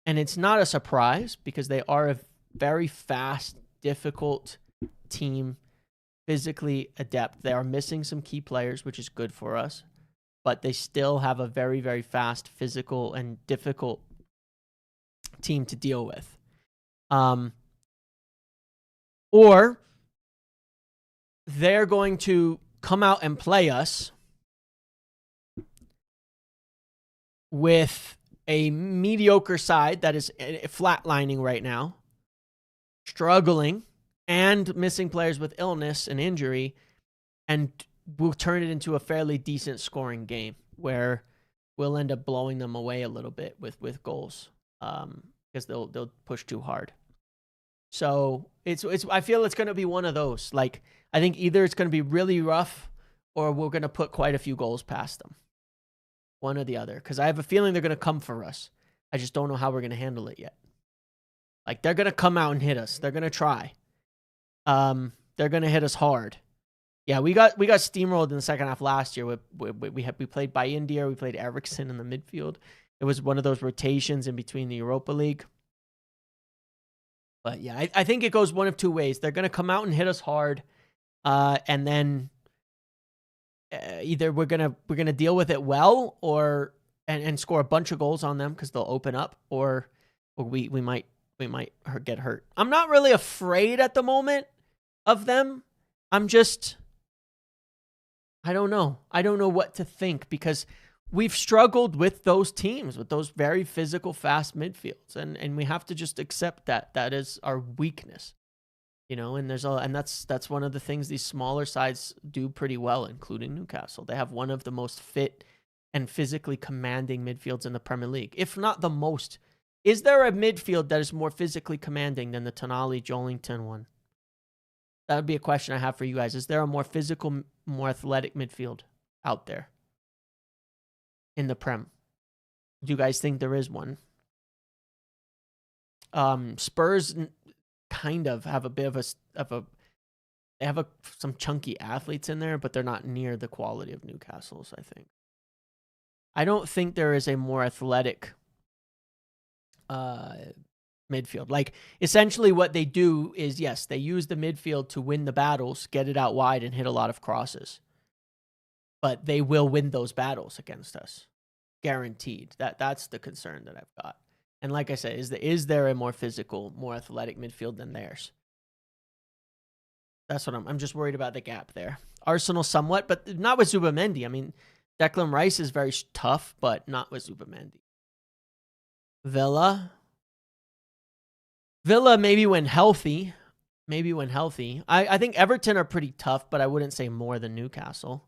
And it's not a surprise because they are a very fast, difficult team, physically adept. They are missing some key players, which is good for us. But they still have a very, very fast, physical, and difficult team to deal with. Or they're going to come out and play us with a mediocre side that is flatlining right now, struggling, and missing players with illness and injury, and we'll turn it into a fairly decent scoring game where we'll end up blowing them away a little bit with goals because they'll push too hard. So I feel it's going to be one of those. Like, I think either it's going to be really rough or we're going to put quite a few goals past them. One or the other, because I have a feeling they're going to come for us. I just don't know how we're going to handle it yet. Like, they're going to come out and hit us. They're going to try. They're going to hit us hard. Yeah, we got steamrolled in the second half last year. We played by India. We played Eriksson in the midfield. It was one of those rotations in between the Europa League. But yeah, I think it goes one of two ways. They're going to come out and hit us hard, and then either we're gonna deal with it well, or and score a bunch of goals on them because they'll open up, or we might get hurt. I'm not really afraid at the moment of them. I don't know. I don't know what to think because we've struggled with those teams, with those very physical, fast midfields, and we have to just accept that is our weakness, And that's one of the things these smaller sides do pretty well, including Newcastle. They have one of the most fit and physically commanding midfields in the Premier League, if not the most. Is there a midfield that is more physically commanding than the Tonali Joelinton one? That would be a question I have for you guys. Is there a more physical, more athletic midfield out there in the Prem? Do you guys think there is one? Spurs kind of have a bit of they have some chunky athletes in there, but they're not near the quality of Newcastle's, I think. I don't think there is a more athletic midfield. Like, essentially what they do is, yes, they use the midfield to win the battles, get it out wide, and hit a lot of crosses. But they will win those battles against us. Guaranteed. That's the concern that I've got. And like I said, is there a more physical, more athletic midfield than theirs? That's what I'm just worried about, the gap there. Arsenal somewhat, but not with Zubamendi. I mean, Declan Rice is very tough, but not with Zubamendi. Villa maybe when healthy. I think Everton are pretty tough, but I wouldn't say more than Newcastle.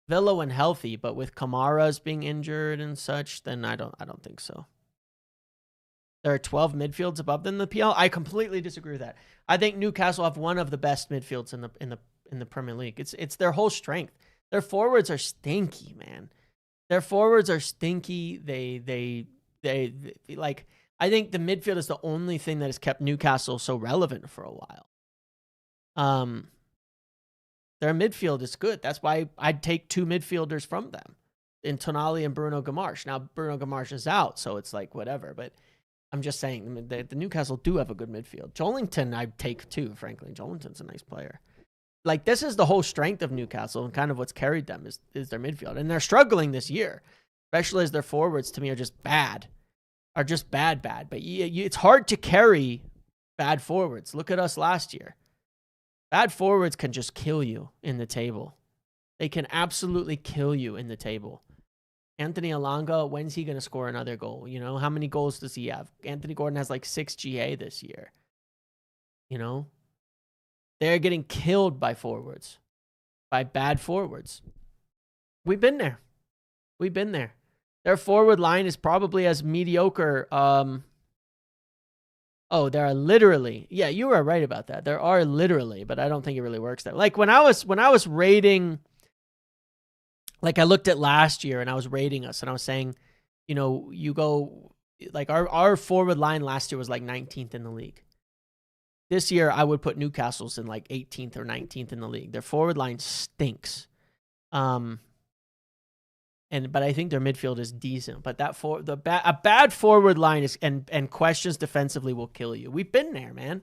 Villa when healthy, but with Kamara's being injured and such, then I don't think so. There are 12 midfields above them in the PL. I completely disagree with that. I think Newcastle have one of the best midfields in the Premier League. It's their whole strength. Their forwards are stinky, man. Their forwards are stinky. They like, I think the midfield is the only thing that has kept Newcastle so relevant for a while. Their midfield is good. That's why I'd take two midfielders from them in Tonali and Bruno Guimaraes. Now, Bruno Guimaraes is out, so it's like whatever. But I'm just saying, the Newcastle do have a good midfield. Joelinton I'd take too, frankly. Joelinton's a nice player. Like, this is the whole strength of Newcastle and kind of what's carried them is their midfield. And they're struggling this year, especially as their forwards, to me, are just bad. But it's hard to carry bad forwards. Look at us last year. Bad forwards can just kill you in the table. They can absolutely kill you in the table. Anthony Elanga, when's he going to score another goal? You know, how many goals does he have? Anthony Gordon has like 6 GA this year. You know, they're getting killed by forwards, by bad forwards. We've been there. We've been there. Their forward line is probably as mediocre. Oh, there are literally. Yeah, you were right about that. There are literally, but I don't think it really works that way. Like when I was rating, like I looked at last year and I was rating us and I was saying, you know, you go like our forward line last year was like 19th in the league. This year I would put Newcastle's in like 18th or 19th in the league. Their forward line stinks. But I think their midfield is decent. But a bad forward line is and questions defensively will kill you. We've been there, man.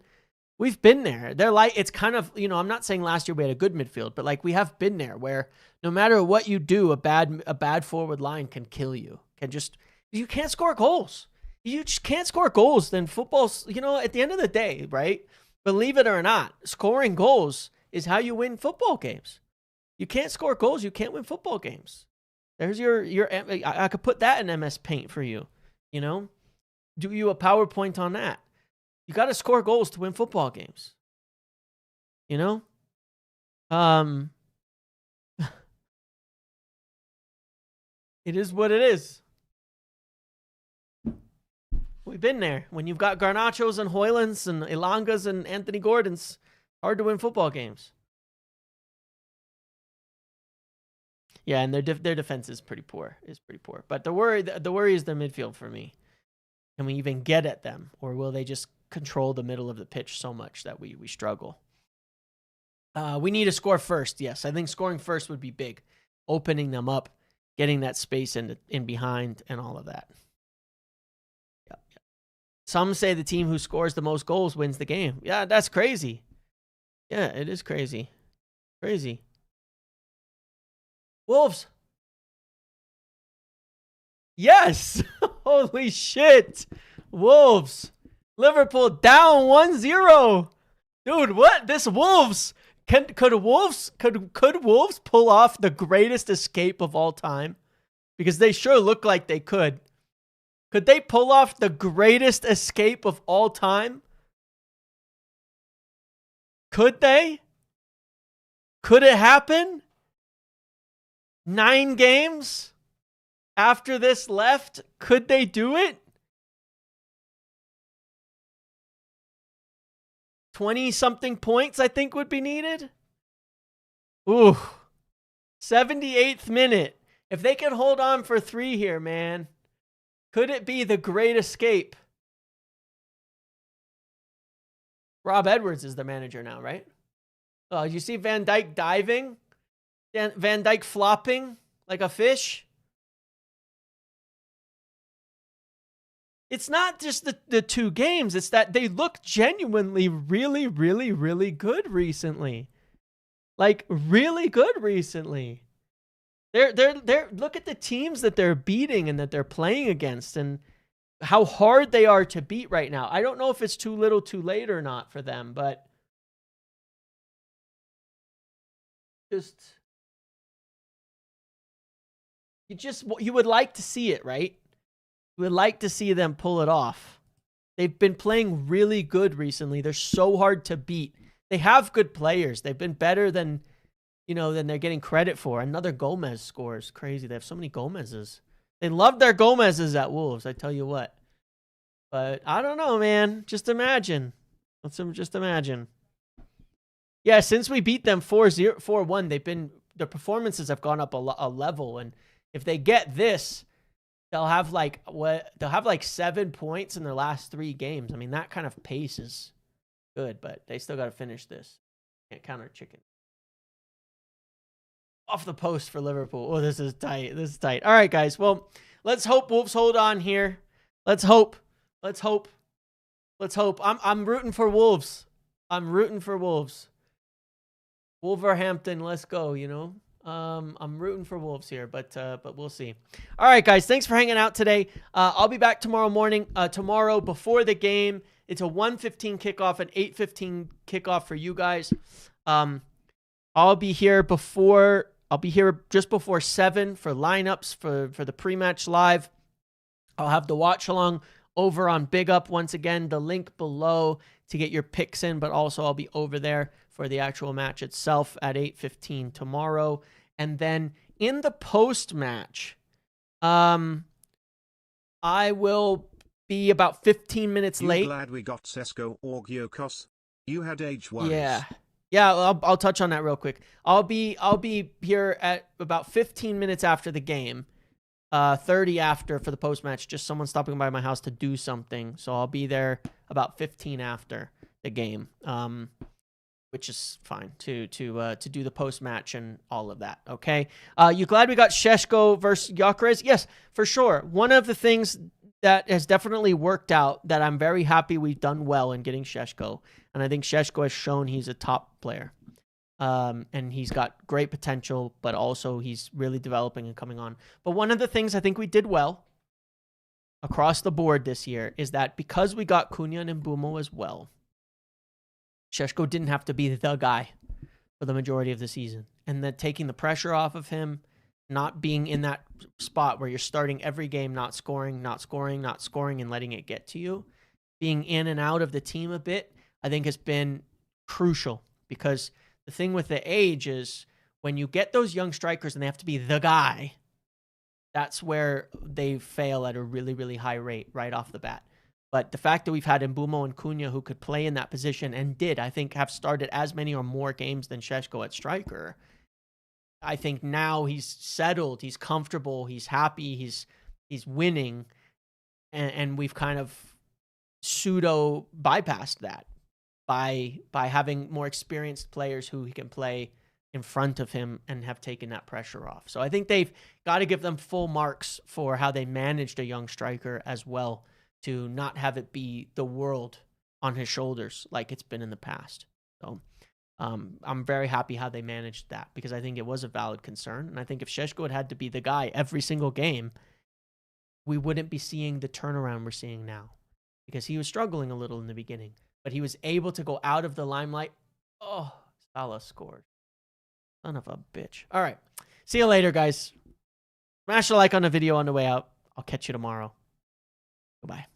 We've been there. They're like, it's kind of, you know, I'm not saying last year we had a good midfield, but like we have been there where no matter what you do, a bad forward line can kill you. You can't score goals. You just can't score goals. Then football's, you know, at the end of the day, right? Believe it or not, scoring goals is how you win football games. You can't score goals, you can't win football games. There's I could put that in MS Paint for you, you know? Do you a PowerPoint on that? You got to score goals to win football games. You know? It is what it is. We've been there. When you've got Garnachos and Hoylands and Elangas and Anthony Gordons, hard to win football games. Yeah, and their defense is pretty poor. But the worry is their midfield for me. Can we even get at them, or will they just control the middle of the pitch so much that we struggle? We need to score first. Yes, I think scoring first would be big, opening them up, getting that space in behind, and all of that. Yeah. Some say the team who scores the most goals wins the game. Yeah, that's crazy. Yeah, it is crazy. Crazy. Wolves. Yes. Holy shit. Wolves. Liverpool down 1-0. Dude, what? This Wolves. Could Wolves pull off the greatest escape of all time? Because they sure look like they could. Could they pull off the greatest escape of all time? Could they? Could it happen? 9 games after this left, could they do it? 20-something points, I think, would be needed. Ooh. 78th minute. If they can hold on for 3 here, man, could it be the great escape? Rob Edwards is the manager now, right? Oh, you see Van Dijk diving? Van Dijk flopping like a fish? It's not just the 2 games. It's that they look genuinely really, really, really good recently. Like, really good recently. They're look at the teams that they're beating and that they're playing against and how hard they are to beat right now. I don't know if it's too little too late or not for them, but you would like to see it, right? You would like to see them pull it off. They've been playing really good recently. They're so hard to beat. They have good players. They've been better than they're getting credit for. Another Gomez scores. Crazy. They have so many Gomez's. They love their Gomez's at Wolves, I tell you what. But I don't know, man. Just imagine. Just imagine. Yeah, since we beat them 4-1, their performances have gone up a level, and if they get this, they'll have like 7 points in their last 3 games. I mean, that kind of pace is good, but they still got to finish this. Can't counter chicken. Off the post for Liverpool. Oh, this is tight. All right, guys. Well, let's hope Wolves hold on here. Let's hope. I'm rooting for Wolves. Wolverhampton, let's go, I'm rooting for Wolves here, but we'll see. All right, guys, thanks for hanging out today. I'll be back tomorrow morning. Tomorrow before the game, it's a 1:15 kickoff, an 8:15 kickoff for you guys. I'll be here before I'll be here just before 7 for lineups for the pre-match live. I'll have the watch along over on Big Up. Once again, the link below to get your picks in, but also I'll be over there for the actual match itself at 8:15 tomorrow. And then in the post-match, I will be about 15 minutes late. Glad we got Sesko Orgiokos. You had age worries. Yeah, I'll touch on that real quick. I'll be here at about 15 minutes after the game, 30 after for the post match. Just someone stopping by my house to do something, so I'll be there about 15 after the game, which is fine to do the post match and all of that. Okay, you glad we got Šeško versus Gyökeres? Yes, for sure. One of the things that has definitely worked out that I'm very happy we've done well in getting Šeško. And I think Šeško has shown he's a top player. And he's got great potential, but also he's really developing and coming on. But one of the things I think we did well across the board this year is that because we got Cunha and Mbeumo as well, Šeško didn't have to be the guy for the majority of the season. And that taking the pressure off of him, not being in that spot where you're starting every game, not scoring, and letting it get to you, being in and out of the team a bit, I think has been crucial, because the thing with the age is when you get those young strikers and they have to be the guy, that's where they fail at a really, really high rate right off the bat. But the fact that we've had Mbeumo and Cunha who could play in that position and did, I think, have started as many or more games than Šeško at striker, I think now he's settled, he's comfortable, he's happy, he's winning, and we've kind of pseudo bypassed that by having more experienced players who he can play in front of him and have taken that pressure off. So I think they've got to give them full marks for how they managed a young striker as well, to not have it be the world on his shoulders like it's been in the past. So I'm very happy how they managed that, because I think it was a valid concern. And I think if Šeško had to be the guy every single game, we wouldn't be seeing the turnaround we're seeing now, because he was struggling a little in the beginning, but he was able to go out of the limelight. Oh, Salah scored. Son of a bitch. All right. See you later, guys. Smash a like on the video on the way out. I'll catch you tomorrow. Goodbye.